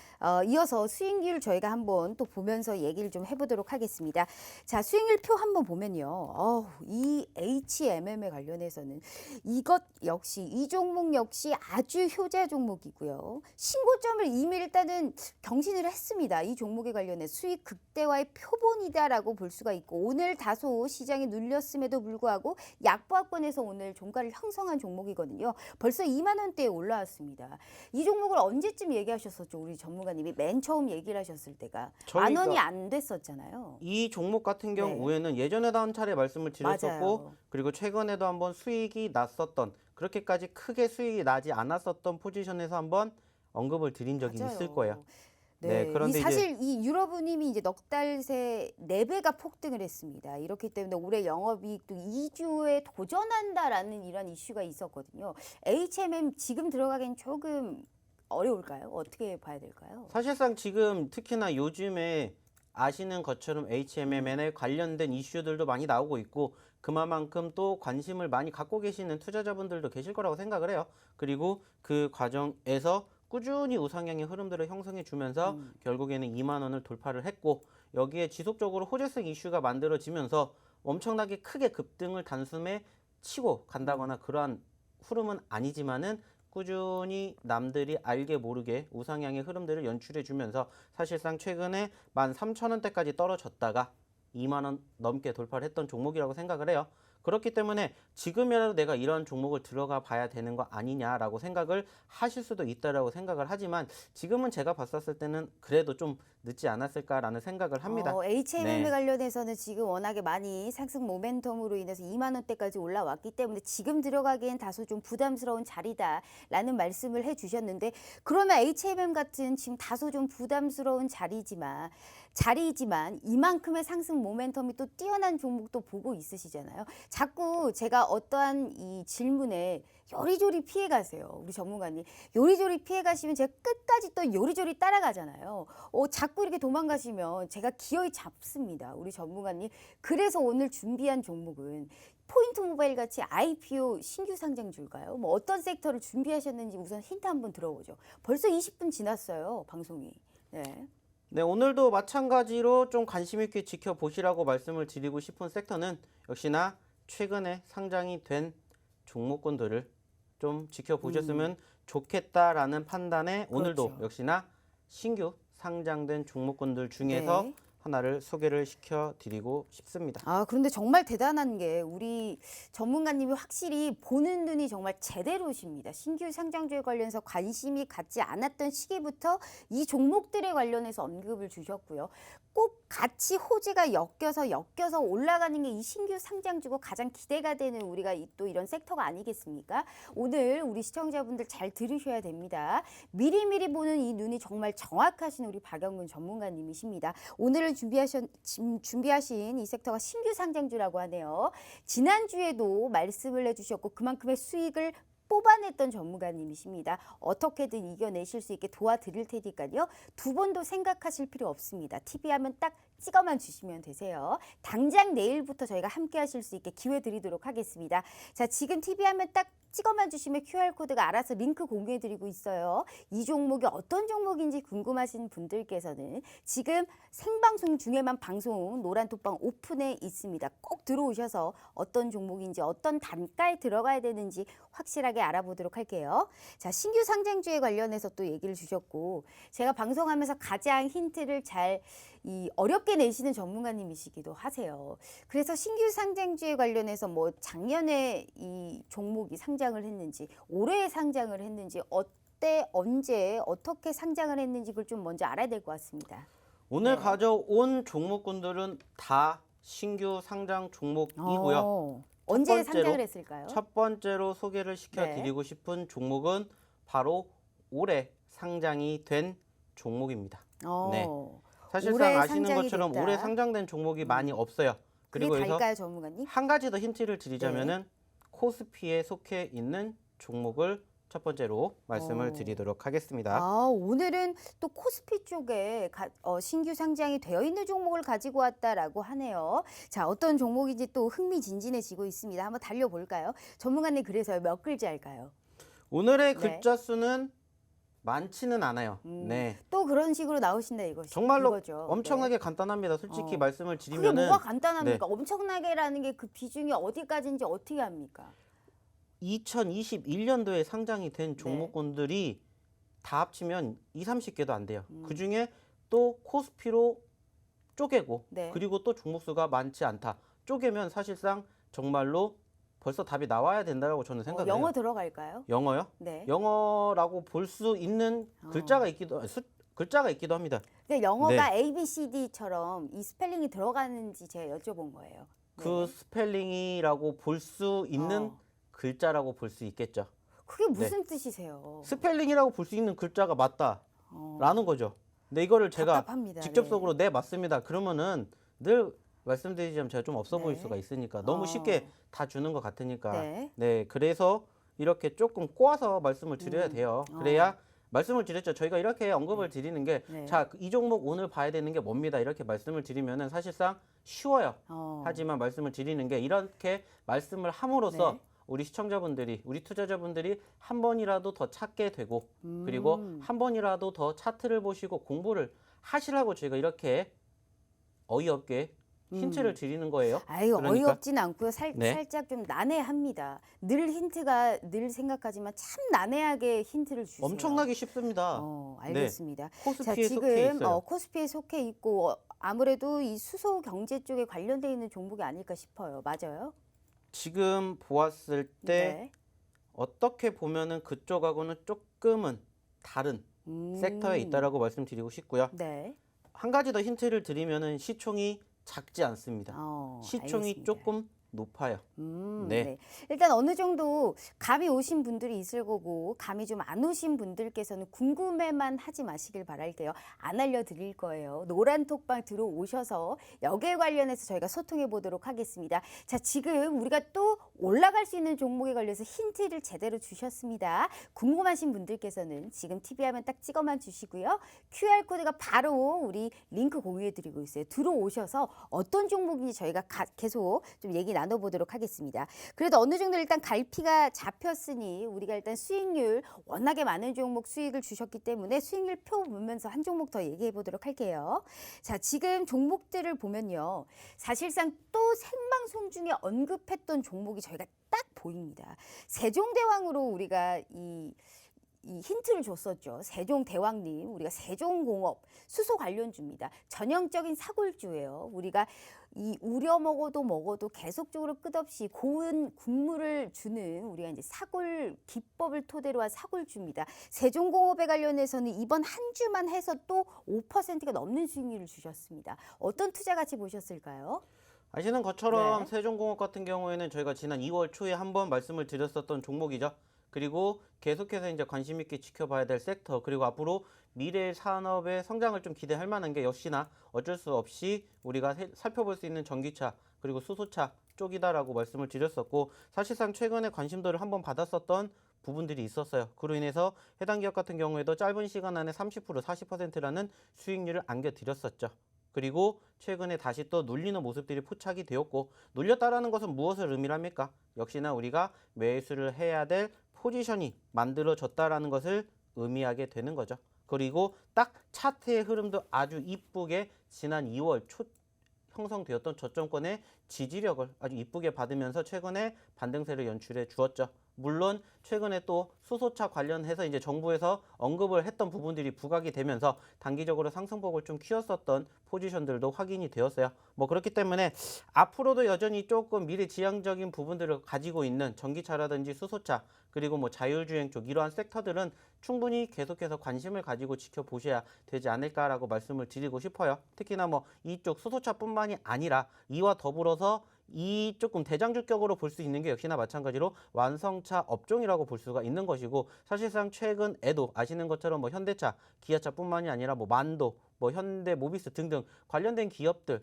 이어서 수익률 저희가 한번 또 보면서 얘기를 좀 해보도록 하겠습니다. 자, 수익률 표 한번 보면요. 이 HMM에 관련해서는 이것 역시 이 종목 역시 아주 맥주 효자 종목이고요. 신고점을 이미 일단은 경신을 했습니다. 이 종목에 관련해 수익 극대화의 표본이다라고 볼 수가 있고 오늘 다소 시장이 눌렸음에도 불구하고 약보합권에서 오늘 종가를 형성한 종목이거든요. 벌써 2만 원대에 올라왔습니다. 이 종목을 언제쯤 얘기하셨었죠? 우리 전문가님이 맨 처음 얘기를 하셨을 때가 만 원이 안 됐었잖아요. 이 종목 같은 경우에는 예전에도 한 차례 말씀을 드렸었고 맞아요. 그리고 최근에도 한번 수익이 났었던 그렇게까지 크게 수익이 나지 않았었던 포지션에서 한번 언급을 드린 적이 맞아요. 있을 거예요. 네, 그런데 사실 이 유럽은님이 이제 넉 달 새 4배가 폭등을 했습니다. 이렇기 때문에 올해 영업이익도 2조에 도전한다라는 이런 이슈가 있었거든요. HMM 지금 들어가기엔 조금 어려울까요? 어떻게 봐야 될까요? 사실상 지금 특히나 요즘에 아시는 것처럼 HMM에 관련된 이슈들도 많이 나오고 있고 그만큼 또 관심을 많이 갖고 계시는 투자자분들도 계실 거라고 생각을 해요. 그리고 그 과정에서 꾸준히 우상향의 흐름들을 형성해 주면서 결국에는 2만 원을 돌파를 했고 여기에 지속적으로 호재성 이슈가 만들어지면서 엄청나게 크게 급등을 단숨에 치고 간다거나 그러한 흐름은 아니지만은 꾸준히 남들이 알게 모르게 우상향의 흐름들을 연출해 주면서 사실상 최근에 13,000원대까지 떨어졌다가 2만 원 넘게 돌파를 했던 종목이라고 생각을 해요. 그렇기 때문에 지금이라도 내가 이런 종목을 들어가 봐야 되는 거 아니냐라고 생각을 하실 수도 있다라고 생각을 하지만 지금은 제가 봤었을 때는 그래도 좀 늦지 않았을까라는 생각을 합니다. HMM에 네. 관련해서는 지금 워낙에 많이 상승 모멘텀으로 인해서 2만 원대까지 올라왔기 때문에 지금 들어가기엔 다소 좀 부담스러운 자리다라는 말씀을 해주셨는데 그러면 HMM 같은 지금 다소 좀 부담스러운 자리이지만 이만큼의 상승 모멘텀이 또 뛰어난 종목도 보고 있으시잖아요. 자꾸 제가 어떠한 이 질문에 요리조리 피해 가세요. 우리 전문가님. 요리조리 피해 가시면 제가 끝까지 또 요리조리 따라가잖아요. 자꾸 이렇게 도망가시면 제가 기어이 잡습니다. 우리 전문가님. 그래서 오늘 준비한 종목은 포인트 모바일 같이 IPO 신규 상장주일까요? 뭐 어떤 섹터를 준비하셨는지 우선 힌트 한번 들어보죠. 벌써 20분 지났어요. 방송이. 네. 네, 오늘도 마찬가지로 좀 관심 있게 지켜보시라고 말씀을 드리고 싶은 섹터는 역시나 최근에 상장이 된 종목군들을 좀 지켜보셨으면 좋겠다라는 판단에 오늘도 그렇죠. 역시나 신규 상장된 종목군들 중에서 네. 하나를 소개를 시켜드리고 싶습니다. 그런데 정말 대단한 게 우리 전문가님이 확실히 보는 눈이 정말 제대로십니다. 신규 상장주에 관련해서 관심이 갖지 않았던 시기부터 이 종목들에 관련해서 언급을 주셨고요. 꼭 같이 호재가 엮여서 올라가는 게 이 신규 상장주고 가장 기대가 되는 우리가 또 이런 섹터가 아니겠습니까? 오늘 우리 시청자분들 잘 들으셔야 됩니다. 미리미리 보는 이 눈이 정말 정확하신 우리 박영근 전문가님이십니다. 오늘은 준비하신 이 섹터가 신규 상장주라고 하네요. 지난주에도 말씀을 해주셨고 그만큼의 수익을 뽑아냈던 전문가님이십니다. 어떻게든 이겨내실 수 있게 도와드릴 테니까요. 두 번도 생각하실 필요 없습니다. TV 하면 딱 찍어만 주시면 되세요. 당장 내일부터 저희가 함께 하실 수 있게 기회 드리도록 하겠습니다. 자, 지금 TV 하면 딱 찍어만 주시면 QR코드가 알아서 링크 공유해드리고 있어요. 이 종목이 어떤 종목인지 궁금하신 분들께서는 지금 생방송 중에만 방송 노란톡방 오픈해 있습니다. 꼭 들어오셔서 어떤 종목인지 어떤 단가에 들어가야 되는지 확실하게 알아보도록 할게요. 자, 신규 상장주에 관련해서 또 얘기를 주셨고 제가 방송하면서 가장 힌트를 잘 어렵게 내시는 전문가님이시기도 하세요. 그래서 신규 상장주에 관련해서 뭐 작년에 이 종목이 상장을 했는지 올해 상장을 했는지 어때 언제 어떻게 상장을 했는지 그걸 좀 먼저 알아야 될 것 같습니다. 오늘 가져온 종목군들은 다 신규 상장 종목이고요. 언제 번째로, 상장을 했을까요? 첫 번째로 소개를 시켜드리고 싶은 종목은 바로 올해 상장이 된 종목입니다. 네. 사실상 아시는 것처럼 올해 상장된 종목이 많이 없어요. 그리고 그게 달까요, 전문가님? 한 가지 더 힌트를 드리자면은 코스피에 속해 있는 종목을 첫 번째로 말씀을 드리도록 하겠습니다. 오늘은 또 코스피 쪽에 신규 상장이 되어 있는 종목을 가지고 왔다라고 하네요. 자, 어떤 종목인지 또 흥미진진해지고 있습니다. 한번 달려볼까요? 전문가님 그래서 몇 글자일까요? 오늘의 글자 수는 많지는 않아요. 네. 또 그런 식으로 나오신다 정말로 이거죠. 엄청나게 간단합니다. 솔직히 말씀을 그게 드리면은 뭐가 간단합니까? 엄청나게라는 게 그 비중이 어디까지인지 어떻게 합니까? 2021년도에 상장이 된 종목군들이 다 합치면 2, 30개도 안 돼요. 그중에 또 코스피로 쪼개고 그리고 또 종목수가 많지 않다. 쪼개면 사실상 정말로 벌써 답이 나와야 된다고 저는 생각해요. 영어 들어갈까요? 영어요? 네. 영어라고 볼 수 있는 글자가 있기도 합니다. 근데 영어가 A, B, C, D처럼 이 스펠링이 들어가는지 제가 여쭤본 거예요. 그 스펠링이라고 볼 수 있는 글자라고 볼 수 있겠죠. 그게 무슨 뜻이세요? 스펠링이라고 볼 수 있는 글자가 맞다라는 거죠. 근데 이거를 제가 답답합니다. 직접적으로 네 맞습니다. 그러면은 늘 말씀드리자면 제가 좀 없어 보일 수가 있으니까 너무 쉽게 다 주는 것 같으니까 네 그래서 이렇게 조금 꼬아서 말씀을 드려야 돼요. 그래야 말씀을 드렸죠. 저희가 이렇게 언급을 드리는 게 자, 이 종목 오늘 봐야 되는 게 뭡니다. 이렇게 말씀을 드리면은 사실상 쉬워요. 하지만 말씀을 드리는 게 이렇게 말씀을 함으로써 우리 시청자분들이, 우리 투자자분들이 한 번이라도 더 찾게 되고 그리고 한 번이라도 더 차트를 보시고 공부를 하시라고 저희가 이렇게 어이없게 힌트를 드리는 거예요. 아유, 그러니까, 어이없진 않고요. 살짝 좀 난해합니다. 늘 힌트가 늘 생각하지만 참 난해하게 힌트를 주세요. 엄청나게 쉽습니다. 알겠습니다. 코스피에 자, 속해 지금 있어요. 코스피에 속해 있고 아무래도 이 수소 경제 쪽에 관련돼 있는 종목이 아닐까 싶어요. 맞아요? 지금 보았을 때 어떻게 보면은 그쪽하고는 조금은 다른 섹터에 있다라고 말씀드리고 싶고요. 한 가지 더 힌트를 드리면은 시총이 작지 않습니다. 시총이 알겠습니다. 조금 높아요. 네. 일단 어느 정도 감이 오신 분들이 있을 거고 감이 좀 안 오신 분들께서는 궁금해만 하지 마시길 바랄게요. 안 알려드릴 거예요. 노란 톡방 들어오셔서 여기에 관련해서 저희가 소통해 보도록 하겠습니다. 자, 지금 우리가 또 올라갈 수 있는 종목에 관해서 힌트를 제대로 주셨습니다. 궁금하신 분들께서는 지금 TV 화면 딱 찍어만 주시고요. QR코드가 바로 우리 링크 공유해 드리고 있어요. 들어오셔서 어떤 종목인지 저희가 계속 좀 얘기 나눠보도록 하겠습니다. 그래도 어느 정도 일단 갈피가 잡혔으니 우리가 일단 수익률 워낙에 많은 종목 수익을 주셨기 때문에 수익률 표 보면서 한 종목 더 얘기해 보도록 할게요. 자, 지금 종목들을 보면요. 사실상 또 생방송 중에 언급했던 종목이 저희가 딱 보입니다. 세종대왕으로 우리가 이 힌트를 줬었죠. 세종대왕님, 우리가 세종공업 수소 관련주입니다. 전형적인 사골주예요. 우리가 이 우려 먹어도 계속적으로 끝없이 고운 국물을 주는 우리가 이제 사골 기법을 토대로 한 사골주입니다. 세종공업에 관련해서는 이번 한 주만 해서 또 5%가 넘는 수익률을 주셨습니다. 어떤 투자 가치 보셨을까요? 아시는 것처럼 세종공업 같은 경우에는 저희가 지난 2월 초에 한번 말씀을 드렸었던 종목이죠. 그리고 계속해서 이제 관심 있게 지켜봐야 될 섹터, 그리고 앞으로 미래 산업의 성장을 좀 기대할 만한 게 역시나 어쩔 수 없이 우리가 살펴볼 수 있는 전기차 그리고 수소차 쪽이다라고 말씀을 드렸었고, 사실상 최근에 관심도를 한번 받았었던 부분들이 있었어요. 그로 인해서 해당 기업 같은 경우에도 짧은 시간 안에 30%, 40%라는 수익률을 안겨드렸었죠. 그리고 최근에 다시 또 눌리는 모습들이 포착이 되었고, 눌렸다라는 것은 무엇을 의미합니까? 역시나 우리가 매수를 해야 될 포지션이 만들어졌다라는 것을 의미하게 되는 거죠. 그리고 딱 차트의 흐름도 아주 이쁘게 지난 2월 초 형성되었던 저점권의 지지력을 아주 이쁘게 받으면서 최근에 반등세를 연출해 주었죠. 물론 최근에 또 수소차 관련해서 이제 정부에서 언급을 했던 부분들이 부각이 되면서 단기적으로 상승폭을 좀 키웠었던 포지션들도 확인이 되었어요. 뭐 그렇기 때문에 앞으로도 여전히 조금 미래지향적인 부분들을 가지고 있는 전기차라든지 수소차 그리고 뭐 자율주행 쪽 이러한 섹터들은 충분히 계속해서 관심을 가지고 지켜보셔야 되지 않을까라고 말씀을 드리고 싶어요. 특히나 뭐 이쪽 수소차뿐만이 아니라 이와 더불어서 이 조금 대장주격으로 볼 수 있는 게 역시나 마찬가지로 완성차 업종이라고 볼 수가 있는 것이고, 사실상 최근에도 아시는 것처럼 뭐 현대차, 기아차뿐만이 아니라 뭐 만도, 뭐 현대 모비스 등등 관련된 기업들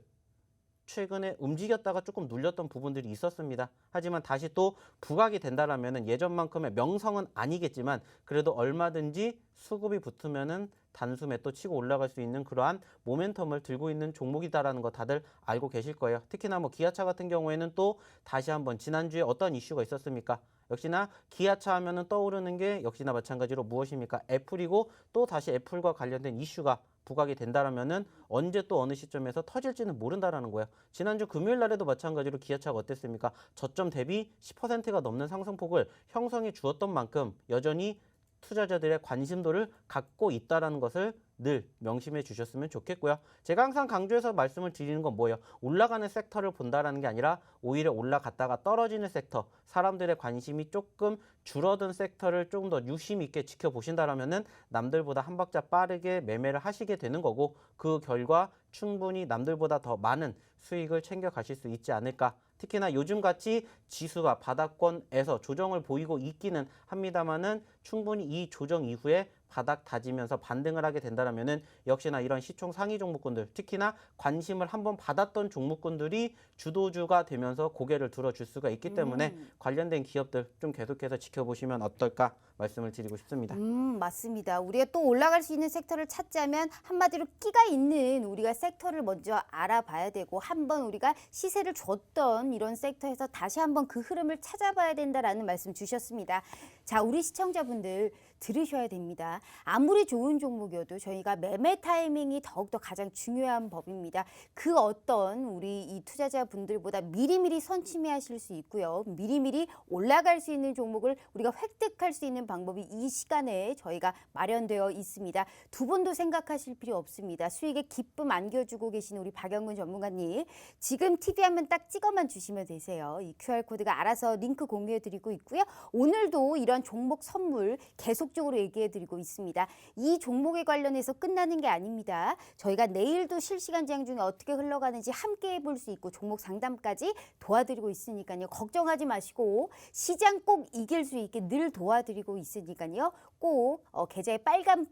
최근에 움직였다가 조금 눌렸던 부분들이 있었습니다. 하지만 다시 또 부각이 된다라면은 예전만큼의 명성은 아니겠지만 그래도 얼마든지 수급이 붙으면은 단숨에 또 치고 올라갈 수 있는 그러한 모멘텀을 들고 있는 종목이다라는 거 다들 알고 계실 거예요. 특히나 뭐 기아차 같은 경우에는 또 다시 한번 지난주에 어떤 이슈가 있었습니까? 역시나 기아차 하면은 떠오르는 게 역시나 마찬가지로 무엇입니까? 애플이고 또 다시 애플과 관련된 이슈가 부각이 된다라면은 언제 또 어느 시점에서 터질지는 모른다라는 거예요. 지난주 금요일 날에도 마찬가지로 기아차가 어땠습니까? 저점 대비 10%가 넘는 상승폭을 형성해 주었던 만큼 여전히 투자자들의 관심도를 갖고 있다라는 것을 늘 명심해 주셨으면 좋겠고요. 제가 항상 강조해서 말씀을 드리는 건 뭐예요? 올라가는 섹터를 본다라는 게 아니라 오히려 올라갔다가 떨어지는 섹터, 사람들의 관심이 조금 줄어든 섹터를 조금 더 유심 있게 지켜보신다라면은 남들보다 한 박자 빠르게 매매를 하시게 되는 거고 그 결과 충분히 남들보다 더 많은 수익을 챙겨 가실 수 있지 않을까. 특히나 요즘같이 지수가 바닥권에서 조정을 보이고 있기는 합니다만은 충분히 이 조정 이후에 바닥 다지면서 반등을 하게 된다면은 역시나 이런 시총 상위 종목군들, 특히나 관심을 한번 받았던 종목군들이 주도주가 되면서 고개를 들어줄 수가 있기 때문에 관련된 기업들 좀 계속해서 지켜보시면 어떨까 말씀을 드리고 싶습니다. 맞습니다. 우리가 또 올라갈 수 있는 섹터를 찾자면 한마디로 끼가 있는 우리가 섹터를 먼저 알아봐야 되고 한번 우리가 시세를 줬던 이런 섹터에서 다시 한번 그 흐름을 찾아봐야 된다라는 말씀 주셨습니다. 자, 우리 시청자분들 들으셔야 됩니다. 아무리 좋은 종목이어도 저희가 매매 타이밍이 더욱더 가장 중요한 법입니다. 그 어떤 우리 이 투자자분들보다 미리미리 선취매하실 수 있고요. 미리미리 올라갈 수 있는 종목을 우리가 획득할 수 있는 방법이 이 시간에 저희가 마련되어 있습니다. 두 번도 생각하실 필요 없습니다. 수익에 기쁨 안겨주고 계신 우리 박영근 전문가님. 지금 TV 화면 딱 찍어만 주시면 되세요. 이 QR코드가 알아서 링크 공유해드리고 있고요. 오늘도 이런 종목 선물 계속적으로 얘기해드리고 있습니다. 이 종목에 관련해서 끝나는 게 아닙니다. 저희가 내일도 실시간 제한 중에 어떻게 흘러가는지 함께 해볼 수 있고 종목 상담까지 도와드리고 있으니까요. 걱정하지 마시고 시장 꼭 이길 수 있게 늘 도와드리고 있으니까요. 꼭 계좌에 빨간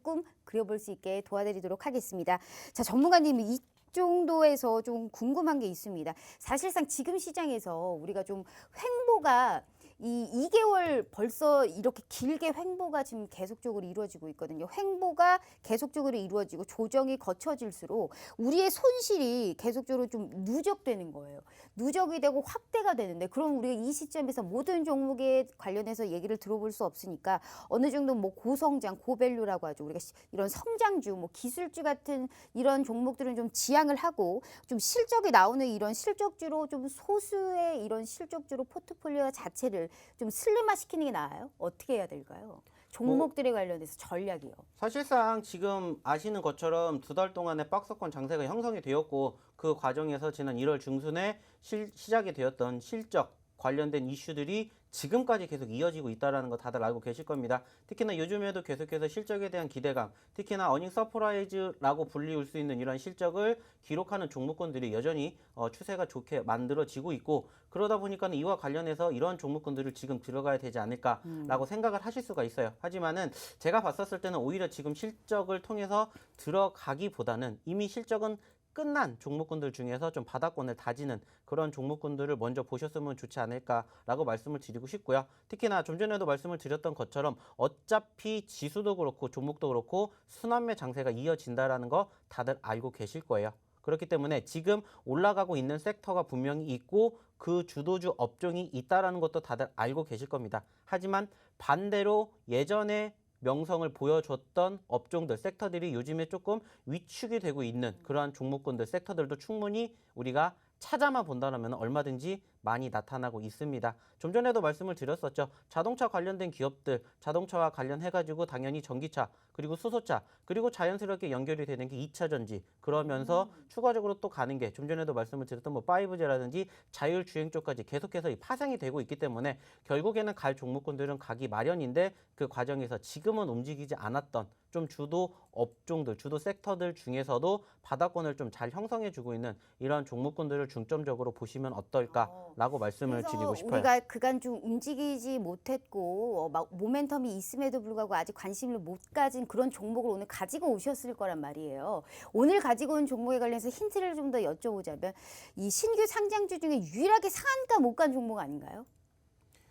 꿈 그려볼 수 있게 도와드리도록 하겠습니다. 자, 전문가님 이 정도에서 좀 궁금한 게 있습니다. 사실상 지금 시장에서 우리가 좀 횡보가 이 2개월 벌써 이렇게 길게 횡보가 지금 계속적으로 이루어지고 있거든요. 횡보가 계속적으로 이루어지고 조정이 거쳐질수록 우리의 손실이 계속적으로 좀 누적되는 거예요. 누적이 되고 확대가 되는데 그럼 우리가 이 시점에서 모든 종목에 관련해서 얘기를 들어볼 수 없으니까 어느 정도 뭐 고성장, 고밸류라고 하죠. 우리가 이런 성장주, 뭐 기술주 같은 이런 종목들은 좀 지양을 하고 좀 실적이 나오는 이런 실적주로 좀 소수의 이런 실적주로 포트폴리오 자체를 좀 슬림화시키는 게 나아요? 어떻게 해야 될까요? 종목들에 관련해서 전략이요. 사실상 지금 아시는 것처럼 두 달 동안의 박스권 장세가 형성이 되었고 그 과정에서 지난 1월 중순에 시작이 되었던 실적 관련된 이슈들이 지금까지 계속 이어지고 있다는 거 다들 알고 계실 겁니다. 특히나 요즘에도 계속해서 실적에 대한 기대감, 특히나 어닝 서프라이즈라고 불리울 수 있는 이런 실적을 기록하는 종목군들이 여전히 추세가 좋게 만들어지고 있고 그러다 보니까 이와 관련해서 이런 종목군들을 지금 들어가야 되지 않을까라고 생각을 하실 수가 있어요. 하지만은 제가 봤었을 때는 오히려 지금 실적을 통해서 들어가기보다는 이미 실적은 끝난 종목군들 중에서 좀 바닥권을 다지는 그런 종목군들을 먼저 보셨으면 좋지 않을까라고 말씀을 드리고 싶고요. 특히나 좀 전에도 말씀을 드렸던 것처럼 어차피 지수도 그렇고 종목도 그렇고 순환매 장세가 이어진다라는 거 다들 알고 계실 거예요. 그렇기 때문에 지금 올라가고 있는 섹터가 분명히 있고 그 주도주 업종이 있다라는 것도 다들 알고 계실 겁니다. 하지만 반대로 예전에 명성을 보여줬던 업종들, 섹터들이 요즘에 조금 위축이 되고 있는 그러한 종목군들, 섹터들도 충분히 우리가 찾아만 본다면 얼마든지 많이 나타나고 있습니다. 좀 전에도 말씀을 드렸었죠. 자동차 관련된 기업들, 자동차와 관련해가지고 당연히 전기차, 그리고 수소차, 그리고 자연스럽게 연결이 되는 게 2차 전지. 그러면서 추가적으로 또 가는 게 좀 전에도 말씀을 드렸던 뭐 5G라든지 자율주행 쪽까지 계속해서 파생이 되고 있기 때문에 결국에는 갈 종목군들은 가기 마련인데 그 과정에서 지금은 움직이지 않았던 좀 주도 업종들, 주도 섹터들 중에서도 바닥권을 좀 잘 형성해주고 있는 이런 종목군들을 중점적으로 보시면 어떨까라고 말씀을 드리고 싶어요. 우리가 그간 좀 움직이지 못했고 막 모멘텀이 있음에도 불구하고 아직 관심을 못 가진 그런 종목을 오늘 가지고 오셨을 거란 말이에요. 오늘 가지고 온 종목에 관련해서 힌트를 좀 더 여쭤보자면 이 신규 상장주 중에 유일하게 상한가 못 간 종목 아닌가요?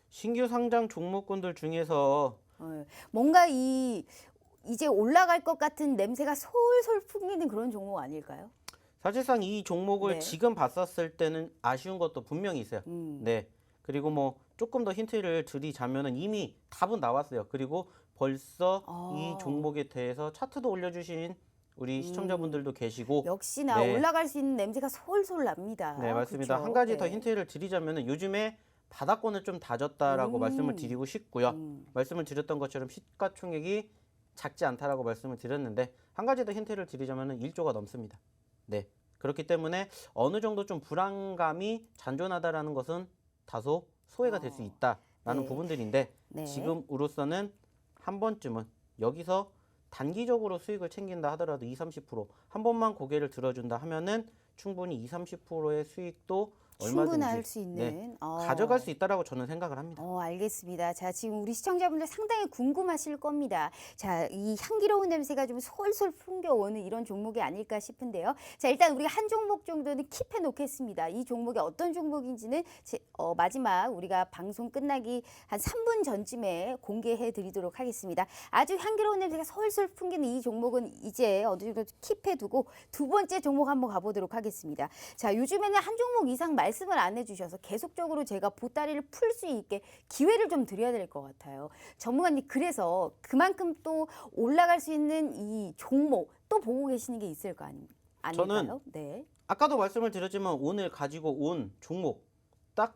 신규 상장 종목군들 중에서 뭔가 이제 올라갈 것 같은 냄새가 솔솔 풍기는 그런 종목 아닐까요? 사실상 이 종목을 네. 지금 봤었을 때는 아쉬운 것도 분명히 있어요. 네. 그리고 뭐 조금 더 힌트를 드리자면은 이미 답은 나왔어요. 그리고 벌써 이 종목에 대해서 차트도 올려주신 우리 시청자분들도 계시고 역시나 네. 올라갈 수 있는 냄새가 솔솔 납니다. 네, 맞습니다. 그쵸? 한 가지 더 네. 힌트를 드리자면 요즘에 바닥권을 좀 다졌다라고 말씀을 드리고 싶고요. 말씀을 드렸던 것처럼 시가총액이 작지 않다라고 말씀을 드렸는데 한 가지 더 힌트를 드리자면 1조가 넘습니다. 네. 그렇기 때문에 어느 정도 좀 불안감이 잔존하다라는 것은 다소 소외가 될 수 있다라는 네. 부분들인데 네. 지금으로서는 한 번쯤은 여기서 단기적으로 수익을 챙긴다 하더라도 20-30%한 번만 고개를 들어준다 하면은 충분히 20-30%의 수익도 얼마든지 충분할 수 있는 가져갈 수 있다라고 저는 생각을 합니다. 알겠습니다. 자, 지금 우리 시청자분들 상당히 궁금하실 겁니다. 자, 이 향기로운 냄새가 좀 솔솔 풍겨오는 이런 종목이 아닐까 싶은데요. 자, 일단 우리가 한 종목 정도는 킵해 놓겠습니다. 이 종목이 어떤 종목인지는 마지막 우리가 방송 끝나기 한 3분 전쯤에 공개해 드리도록 하겠습니다. 아주 향기로운 냄새가 솔솔 풍기는 이 종목은 이제 어느 정도 킵해 두고 두 번째 종목 한번 가보도록 하겠습니다. 자, 요즘에는 한 종목 이상 말씀을 안 해주셔서 계속적으로 제가 보따리를 풀 수 있게 기회를 좀 드려야 될 것 같아요. 전문가님, 그래서 그만큼 또 올라갈 수 있는 이 종목 또 보고 계시는 게 있을 거 아닐까요? 저는 네. 아까도 말씀을 드렸지만 오늘 가지고 온 종목 딱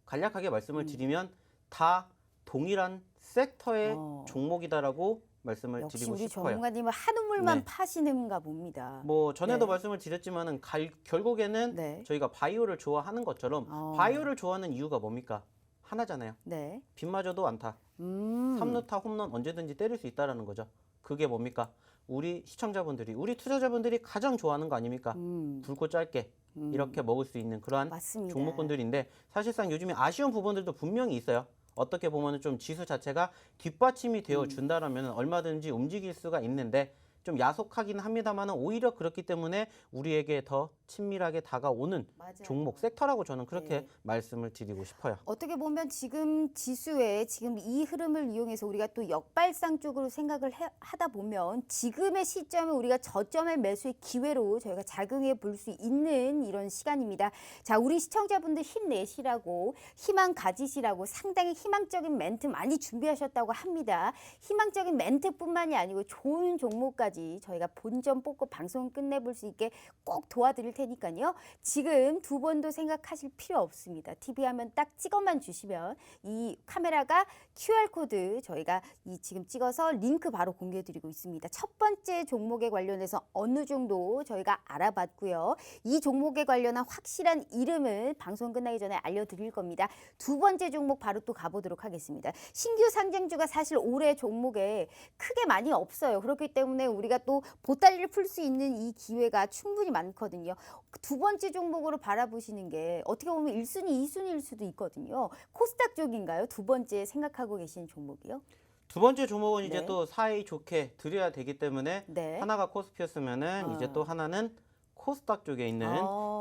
간략하게 말씀을 드리면 다 동일한 섹터의 종목이다라고 말씀을 역시 드리고 우리 싶어요. 전문가님은 한우물만 네. 파시는가 봅니다. 뭐 전에도 네. 말씀을 드렸지만은 결국에는 네. 저희가 바이오를 좋아하는 것처럼 바이오를 좋아하는 이유가 뭡니까? 하나잖아요. 네. 빗 맞아도 안타. 3루타 홈런 언제든지 때릴 수 있다라는 거죠. 그게 뭡니까? 우리 시청자분들이, 우리 투자자분들이 가장 좋아하는 거 아닙니까? 굵고 짧게 이렇게 먹을 수 있는 그러한 맞습니다. 종목군들인데 사실상 요즘에 아쉬운 부분들도 분명히 있어요. 어떻게 보면 좀 지수 자체가 뒷받침이 되어 준다라면 얼마든지 움직일 수가 있는데 좀 야속하긴 합니다만 오히려 그렇기 때문에 우리에게 더 친밀하게 다가오는 맞아요. 종목 섹터라고 저는 그렇게 네. 말씀을 드리고 싶어요. 어떻게 보면 지금 지수에 지금 이 흐름을 이용해서 우리가 또 역발상 쪽으로 생각을 하다 보면 지금의 시점에 우리가 저점의 매수의 기회로 저희가 작용해 볼 수 있는 이런 시간입니다. 자, 우리 시청자분들 힘내시라고 희망 가지시라고 상당히 희망적인 멘트 많이 준비하셨다고 합니다. 희망적인 멘트뿐만이 아니고 좋은 종목까지 저희가 본전 뽑고 방송 끝내볼 수 있게 꼭 도와드릴 테니까요. 지금 두 번도 생각하실 필요 없습니다. TV 화면 딱 찍어만 주시면 이 카메라가 QR코드 저희가 지금 찍어서 링크 바로 공개해드리고 있습니다. 첫 번째 종목에 관련해서 어느 정도 저희가 알아봤고요. 이 종목에 관련한 확실한 이름을 방송 끝나기 전에 알려드릴 겁니다. 두 번째 종목 바로 또 가보도록 하겠습니다. 신규 상장주가 사실 올해 종목에 크게 많이 없어요. 그렇기 때문에 우리가 또 보따리를 풀 수 있는 이 기회가 충분히 많거든요. 두 번째 종목으로 바라보시는 게 어떻게 보면 1순위, 2순위일 수도 있거든요. 코스닥 쪽인가요? 두 번째 생각하고 계시는 종목이요? 두 번째 종목은 네. 이제 또 사이 좋게 드려야 되기 때문에 네. 하나가 코스피였으면은 이제 또 하나는 코스닥 쪽에 있는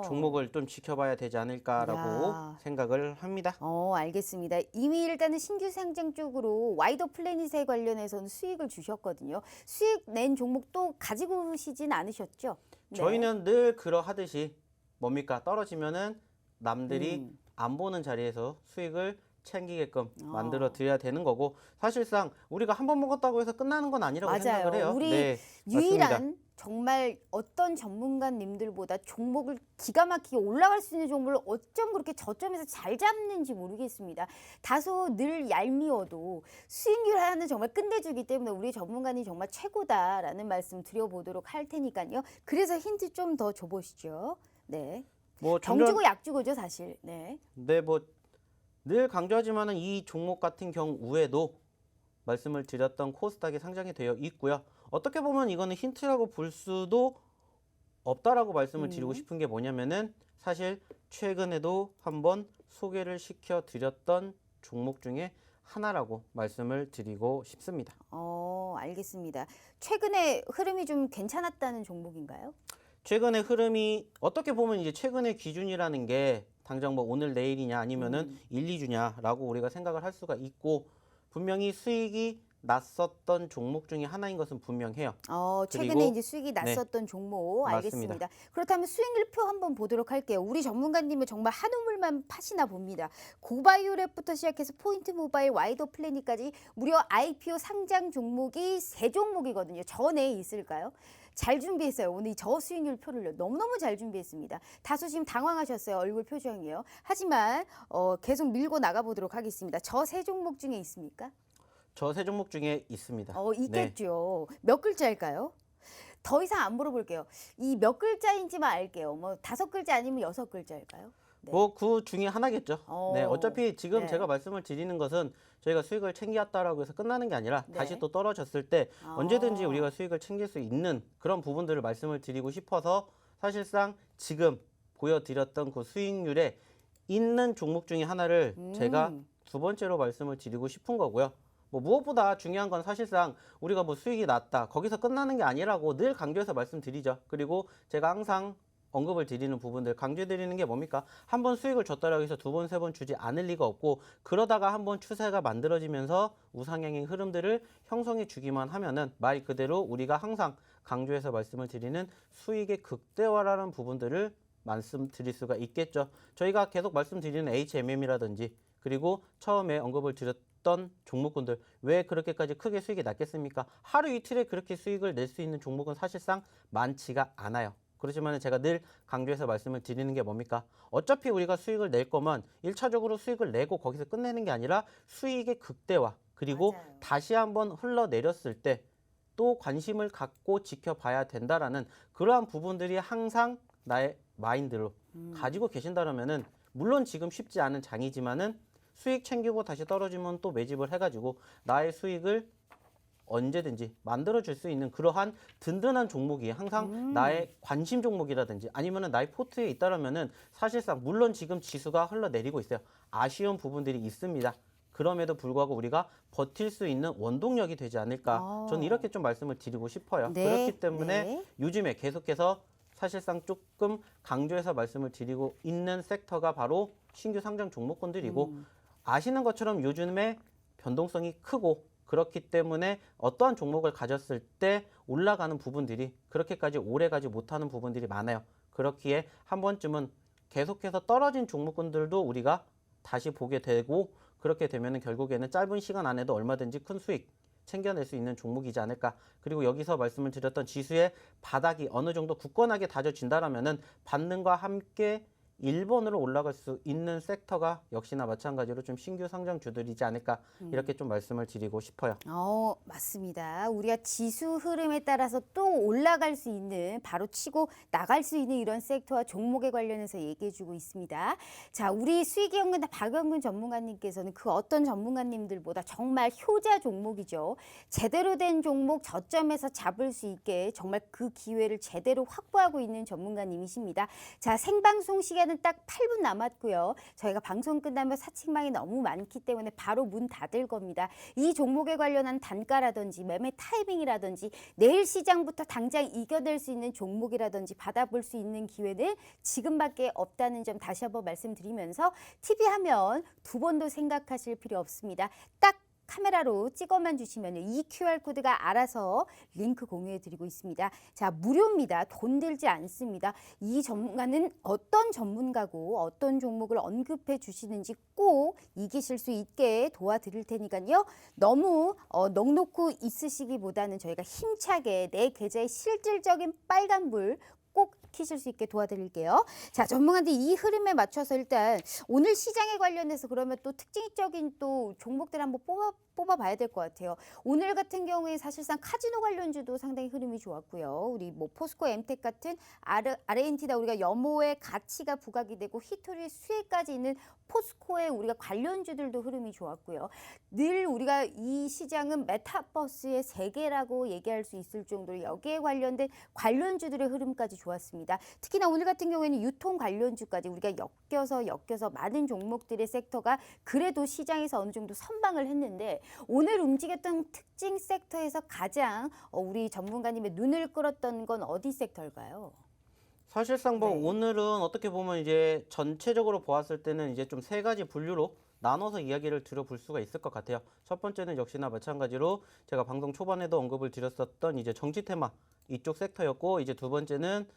종목을 좀 지켜봐야 되지 않을까라고 야. 생각을 합니다. 알겠습니다. 이미 일단은 신규 상장 쪽으로 와이더 플래닛에 관련해서는 수익을 주셨거든요. 수익 낸 종목 또 가지고 오시진 않으셨죠? 네. 저희는 늘 그러하듯이 뭡니까? 떨어지면은 남들이 안 보는 자리에서 수익을 챙기게끔 만들어 드려야 되는 거고 사실상 우리가 한 번 먹었다고 해서 끝나는 건 아니라고 맞아요. 생각을 해요. 우리 네, 유일한 맞습니다. 정말 어떤 전문가님들보다 종목을 기가 막히게 올라갈 수 있는 종목을 어쩜 그렇게 저점에서 잘 잡는지 모르겠습니다. 다소 늘 얄미워도 수익률 하나는 정말 끝내주기 때문에 우리 전문가님 정말 최고다라는 말씀 드려보도록 할 테니까요. 그래서 힌트 좀 더 줘보시죠. 네. 뭐 정주고 약주고죠 사실. 네. 네, 뭐 늘 강조하지만은 이 종목 같은 경우에도 말씀을 드렸던 코스닥이 상장이 되어 있고요. 어떻게 보면 이거는 힌트라고 볼 수도 없다라고 말씀을 드리고 싶은 게 뭐냐면은 사실 최근에도 한번 소개를 시켜 드렸던 종목 중에 하나라고 말씀을 드리고 싶습니다. 알겠습니다. 최근에 흐름이 좀 괜찮았다는 종목인가요? 최근의 흐름이 어떻게 보면 이제 최근의 기준이라는 게 당장 뭐 오늘 내일이냐 아니면은 1, 2주냐라고 우리가 생각을 할 수가 있고 분명히 수익이 났었던 종목 중에 하나인 것은 분명해요. 최근에 그리고 이제 수익이 났었던 종목 맞습니다. 알겠습니다. 그렇다면 수익률표 한번 보도록 할게요. 우리 전문가님은 정말 한우물만 파시나 봅니다. 고바이오랩부터 시작해서 포인트 모바일, 와이더 플래닛까지 무려 IPO 상장 종목이 3종목이거든요. 전에 있을까요? 잘 준비했어요. 오늘 이 저수익률 표를요. 너무너무 잘 준비했습니다. 다소 지금 당황하셨어요. 얼굴 표정이요. 하지만 계속 밀고 나가보도록 하겠습니다. 저 세 종목 중에 있습니까? 저 세 종목 중에 있습니다. 네. 있겠죠. 몇 글자일까요? 더 이상 안 물어볼게요. 이 몇 글자인지만 알게요. 뭐 5글자 아니면 6글자일까요? 네. 뭐 그 중에 하나겠죠. 네, 어차피 지금 네. 제가 말씀을 드리는 것은 저희가 수익을 챙겼다라고 해서 끝나는 게 아니라 네. 다시 또 떨어졌을 때 언제든지 우리가 수익을 챙길 수 있는 그런 부분들을 말씀을 드리고 싶어서 사실상 지금 보여드렸던 그 수익률에 있는 종목 중에 하나를 제가 두 번째로 말씀을 드리고 싶은 거고요. 뭐 무엇보다 중요한 건 사실상 우리가 뭐 수익이 났다 거기서 끝나는 게 아니라고 늘 강조해서 말씀드리죠. 그리고 제가 항상 언급을 드리는 부분들 강조드리는 게 뭡니까? 한 번 수익을 줬다라고 해서 두 번, 세 번 주지 않을 리가 없고 그러다가 한번 추세가 만들어지면서 우상향의 흐름들을 형성해 주기만 하면은 말 그대로 우리가 항상 강조해서 말씀을 드리는 수익의 극대화라는 부분들을 말씀드릴 수가 있겠죠. 저희가 계속 말씀드리는 HMM이라든지 그리고 처음에 언급을 드렸던 종목군들 왜 그렇게까지 크게 수익이 났겠습니까? 하루 이틀에 그렇게 수익을 낼 수 있는 종목은 사실상 많지가 않아요. 그렇지만 제가 늘 강조해서 말씀을 드리는 게 뭡니까? 어차피 우리가 수익을 낼 거면 1차적으로 수익을 내고 거기서 끝내는 게 아니라 수익의 극대화 그리고 맞아요. 다시 한번 흘러내렸을 때 또 관심을 갖고 지켜봐야 된다라는 그러한 부분들이 항상 나의 마인드로 가지고 계신다면은 물론 지금 쉽지 않은 장이지만은 수익 챙기고 다시 떨어지면 또 매집을 해가지고 나의 수익을 언제든지 만들어줄 수 있는 그러한 든든한 종목이 항상 나의 관심 종목이라든지 아니면은 나의 포트에 있다라면은 사실상 물론 지금 지수가 흘러내리고 있어요. 아쉬운 부분들이 있습니다. 그럼에도 불구하고 우리가 버틸 수 있는 원동력이 되지 않을까 저는 이렇게 좀 말씀을 드리고 싶어요. 네, 그렇기 때문에 네. 요즘에 계속해서 사실상 조금 강조해서 말씀을 드리고 있는 섹터가 바로 신규 상장 종목군들이고 아시는 것처럼 요즘에 변동성이 크고 그렇기 때문에 어떠한 종목을 가졌을 때 올라가는 부분들이 그렇게까지 오래 가지 못하는 부분들이 많아요. 그렇기에 한 번쯤은 계속해서 떨어진 종목군들도 우리가 다시 보게 되고 그렇게 되면 결국에는 짧은 시간 안에도 얼마든지 큰 수익 챙겨낼 수 있는 종목이지 않을까. 그리고 여기서 말씀을 드렸던 지수의 바닥이 어느 정도 굳건하게 다져진다라면은 반등과 함께 1번으로 올라갈 수 있는 섹터가 역시나 마찬가지로 좀 신규 상장주들이지 않을까 이렇게 좀 말씀을 드리고 싶어요. 맞습니다. 우리가 지수 흐름에 따라서 또 올라갈 수 있는 바로 치고 나갈 수 있는 이런 섹터와 종목에 관련해서 얘기해주고 있습니다. 자, 우리 수익의 연구나 박영근 전문가님께서는 그 어떤 전문가님들보다 정말 효자 종목이죠. 제대로 된 종목 저점에서 잡을 수 있게 정말 그 기회를 제대로 확보하고 있는 전문가님이십니다. 자, 생방송 시간은 딱 8분 남았고요. 저희가 방송 끝나면 사칭망이 너무 많기 때문에 바로 문 닫을 겁니다. 이 종목에 관련한 단가라든지 매매 타이밍이라든지 내일 시장부터 당장 이겨낼 수 있는 종목이라든지 받아볼 수 있는 기회는 지금밖에 없다는 점 다시 한번 말씀드리면서 TV 화면 두 번도 생각하실 필요 없습니다. 딱 카메라로 찍어만 주시면 이 QR코드가 알아서 링크 공유해드리고 있습니다. 자, 무료입니다. 돈 들지 않습니다. 이 전문가는 어떤 전문가고 어떤 종목을 언급해 주시는지 꼭 이기실 수 있게 도와드릴 테니까요. 너무 넉놓고 있으시기보다는 저희가 힘차게 내 계좌에 실질적인 빨간불 꼭 키실 수 있게 도와드릴게요. 자, 전문가들 이 흐름에 맞춰서 일단 오늘 시장에 관련해서 그러면 또 특징적인 또 종목들 한번 뽑아봐야 될 것 같아요. 오늘 같은 경우에 사실상 카지노 관련주도 상당히 흐름이 좋았고요. 우리 뭐 포스코 엠텍 같은 R&T다 우리가 염호의 가치가 부각이 되고 히토리의 수혜까지 있는 포스코의 우리가 관련주들도 흐름이 좋았고요. 늘 우리가 이 시장은 메타버스의 세계라고 얘기할 수 있을 정도로 여기에 관련된 관련주들의 흐름까지 좋았습니다. 특히나 오늘 같은 경우에는 유통 관련주까지 우리가 엮여서 많은 종목들의 섹터가 그래도 시장에서 어느 정도 선방을 했는데 오늘 움직였던 특징 섹터에서 가장 우리 전문가님의 눈을 끌었던 건 어디 섹터일까요? 사실상 뭐 네. 오늘은 어떻게 보면 이제 전체적으로 보았을 때는 이제 좀 세 가지 분류로 나눠서 이야기를 드려볼 수가 있을 것 같아요. 첫 번째는 역시나 마찬가지로 제가 방송 초반에도 언급을 드렸었던 이제 정치 테마 이쪽 섹터였고 이제 두 번째는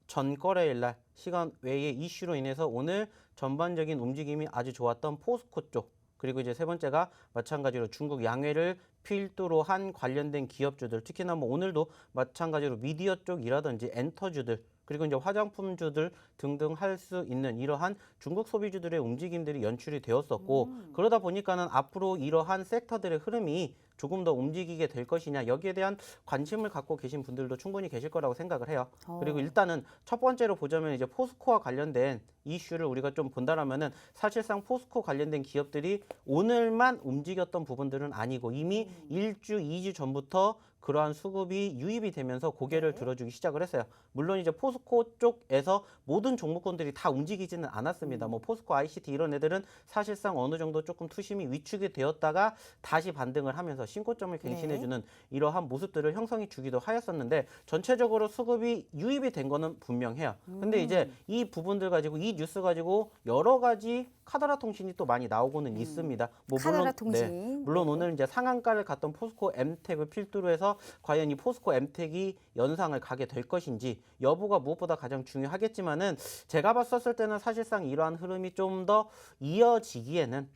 전거래일 날 시간 외의 이슈로 인해서 오늘 전반적인 움직임이 아주 좋았던 포스코 쪽 그리고 이제 세 번째가 마찬가지로 중국 양회를 필두로 한 관련된 기업주들, 특히나 뭐 오늘도 마찬가지로 미디어 쪽이라든지 엔터주들, 그리고 이제 화장품주들 등등 할 수 있는 이러한 중국 소비주들의 움직임들이 연출이 되었었고, 그러다 보니까는 앞으로 이러한 섹터들의 흐름이 조금 더 움직이게 될 것이냐, 여기에 대한 관심을 갖고 계신 분들도 충분히 계실 거라고 생각을 해요. 그리고 일단은 첫 번째로 보자면 이제 포스코와 관련된 이슈를 우리가 좀 본다라면은 사실상 포스코 관련된 기업들이 오늘만 움직였던 부분들은 아니고 이미 1주, 2주 전부터 그러한 수급이 유입이 되면서 고개를 들어주기 시작을 했어요. 물론 이제 포스코 쪽에서 모든 종목군들이 다 움직이지는 않았습니다. 뭐 포스코, ICT 이런 애들은 사실상 어느 정도 조금 투심이 위축이 되었다가 다시 반등을 하면서 신고점을 갱신해주는 이러한 모습들을 형성해 주기도 하였었는데, 전체적으로 수급이 유입이 된 거는 분명해요. 근데 이제 이 부분들 가지고, 이 뉴스 가지고 여러 가지 카더라 통신이 또 많이 나오고는 있습니다. 뭐 카더라 통신. 물론 오늘 이제 상한가를 갔던 포스코 엠텍을 필두로 해서 과연 이 포스코 엠텍이 연상을 가게 될 것인지 여부가 무엇보다 가장 중요하겠지만은, 제가 봤었을 때는 사실상 이러한 흐름이 좀 더 이어지기에는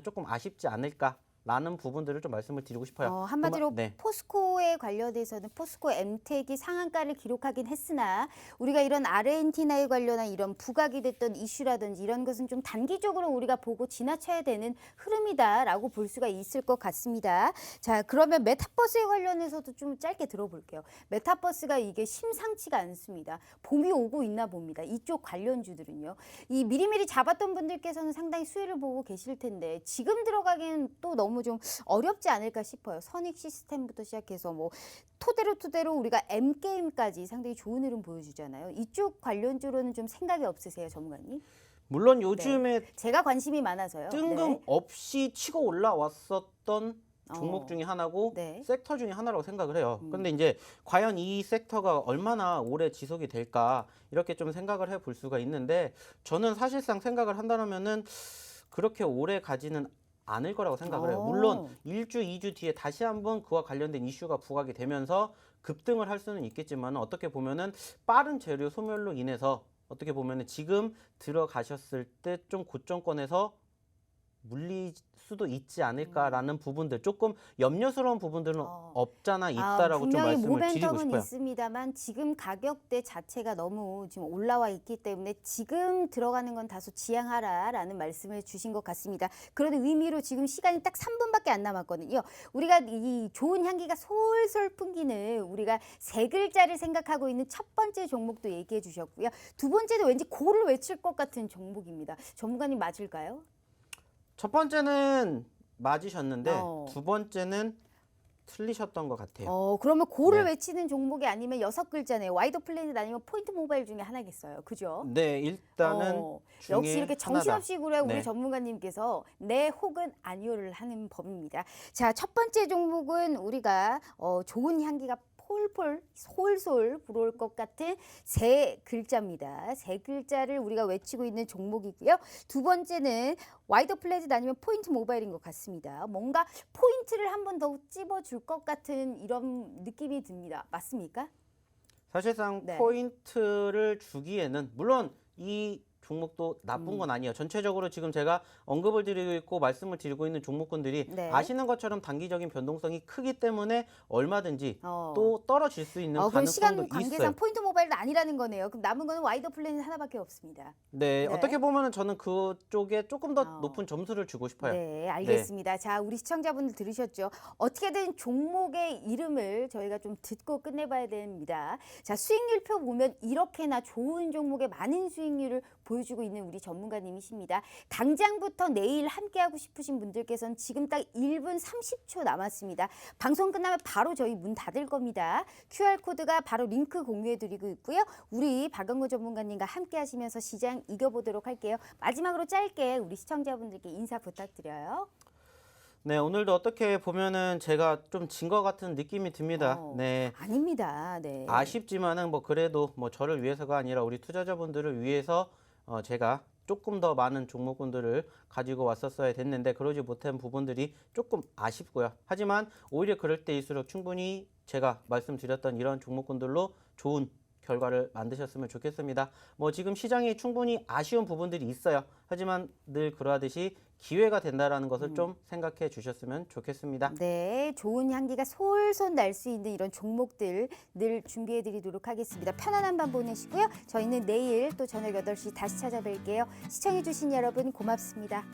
조금 아쉽지 않을까. 라는 부분들을 좀 말씀을 드리고 싶어요. 한마디로 포스코에 관련해서는 포스코 엠텍이 상한가를 기록하긴 했으나 우리가 이런 아르헨티나에 관련한 이런 부각이 됐던 이슈라든지 이런 것은 좀 단기적으로 우리가 보고 지나쳐야 되는 흐름이다라고 볼 수가 있을 것 같습니다. 자, 그러면 메타버스에 관련해서도 좀 짧게 들어볼게요. 메타버스가 이게 심상치가 않습니다. 봄이 오고 있나 봅니다. 이쪽 관련주들은요. 이 미리미리 잡았던 분들께서는 상당히 수혜를 보고 계실 텐데 지금 들어가기는 또 너무 좀 어렵지 않을까 싶어요. 선익 시스템부터 시작해서 뭐 토대로 우리가 M게임까지 상당히 좋은 흐름 보여주잖아요. 이쪽 관련주로는 좀 생각이 없으세요, 전문가님? 물론 요즘에 제가 관심이 많아서요. 뜬금없이 치고 올라왔었던 종목 중에 하나고 섹터 중에 하나라고 생각을 해요. 그런데 이제 과연 이 섹터가 얼마나 오래 지속이 될까, 이렇게 좀 생각을 해볼 수가 있는데, 저는 사실상 생각을 한다면은 그렇게 오래 가지는 않을 거라고 생각을 해요. 물론 1주, 2주 뒤에 다시 한번 그와 관련된 이슈가 부각이 되면서 급등을 할 수는 있겠지만, 어떻게 보면은 빠른 재료 소멸로 인해서 어떻게 보면은 지금 들어가셨을 때 좀 고점권에서 물릴 수도 있지 않을까라는 부분들, 조금 염려스러운 부분들은 없잖아 있다라고 좀 말씀을 드리고 모멘텀은 싶어요. 있습니다만 지금 가격대 자체가 너무 지금 올라와 있기 때문에 지금 들어가는 건 다소 지양하라라는 말씀을 주신 것 같습니다. 그런 의미로 지금 시간이 딱 3분밖에 안 남았거든요. 우리가 이 좋은 향기가 솔솔 풍기는 우리가 세 글자를 생각하고 있는 첫 번째 종목도 얘기해 주셨고요. 두 번째도 왠지 고를 외칠 것 같은 종목입니다. 전문가님 맞을까요? 첫 번째는 맞으셨는데 두 번째는 틀리셨던 것 같아요. 그러면 고를 외치는 종목이 아니면 6글자네요. 와이드 플래닛 아니면 포인트 모바일 중에 하나겠어요. 그죠? 네, 일단은 중에 역시 이렇게 정신없이 그래 우리 네. 전문가님께서 네 혹은 아니오를 하는 법입니다. 자, 첫 번째 종목은 우리가 좋은 향기가 폴폴 솔솔 불어올 것 같은 세 글자입니다. 세 글자를 우리가 외치고 있는 종목이고요. 두 번째는 와이드 플래닛 아니면 포인트 모바일인 것 같습니다. 뭔가 포인트를 한 번 더 찝어줄 것 같은 이런 느낌이 듭니다. 맞습니까? 사실상 포인트를 주기에는 물론 이 종목도 나쁜 건 아니에요. 전체적으로 지금 제가 언급을 드리고 있고 말씀을 드리고 있는 종목군들이 아시는 것처럼 단기적인 변동성이 크기 때문에 얼마든지 또 떨어질 수 있는 그럼 가능성도 시간 관계상 있어요. 포인트 모바일은 아니라는 거네요. 그럼 남은 거는 와이드 플래닛 하나밖에 없습니다. 네, 어떻게 보면은 저는 그쪽에 조금 더 높은 점수를 주고 싶어요. 네, 알겠습니다. 자, 우리 시청자분들 들으셨죠? 어떻게든 종목의 이름을 저희가 좀 듣고 끝내봐야 됩니다. 자, 수익률표 보면 이렇게나 좋은 종목에 많은 수익률을 보여주고 있는 우리 전문가님이십니다. 당장부터 내일 함께하고 싶으신 분들께서는 지금 딱 1분 30초 남았습니다. 방송 끝나면 바로 저희 문 닫을 겁니다. QR코드가 바로 링크 공유해드리고 있고요. 우리 박영구 전문가님과 함께하시면서 시장 이겨보도록 할게요. 마지막으로 짧게 우리 시청자분들께 인사 부탁드려요. 네, 오늘도 어떻게 보면은 제가 좀 진 것 같은 느낌이 듭니다. 네. 아닙니다. 네. 아쉽지만은 뭐 그래도 뭐 저를 위해서가 아니라 우리 투자자분들을 위해서 제가 조금 더 많은 종목군들을 가지고 왔었어야 됐는데 그러지 못한 부분들이 조금 아쉽고요. 하지만 오히려 그럴 때일수록 충분히 제가 말씀드렸던 이런 종목군들로 좋은 결과를 만드셨으면 좋겠습니다. 뭐 지금 시장이 충분히 아쉬운 부분들이 있어요. 하지만 늘 그러하듯이 기회가 된다라는 것을 좀 생각해 주셨으면 좋겠습니다. 네, 좋은 향기가 솔솔 날 수 있는 이런 종목들 늘 준비해 드리도록 하겠습니다. 편안한 밤 보내시고요. 저희는 내일 또 저녁 8시 다시 찾아뵐게요. 시청해 주신 여러분 고맙습니다.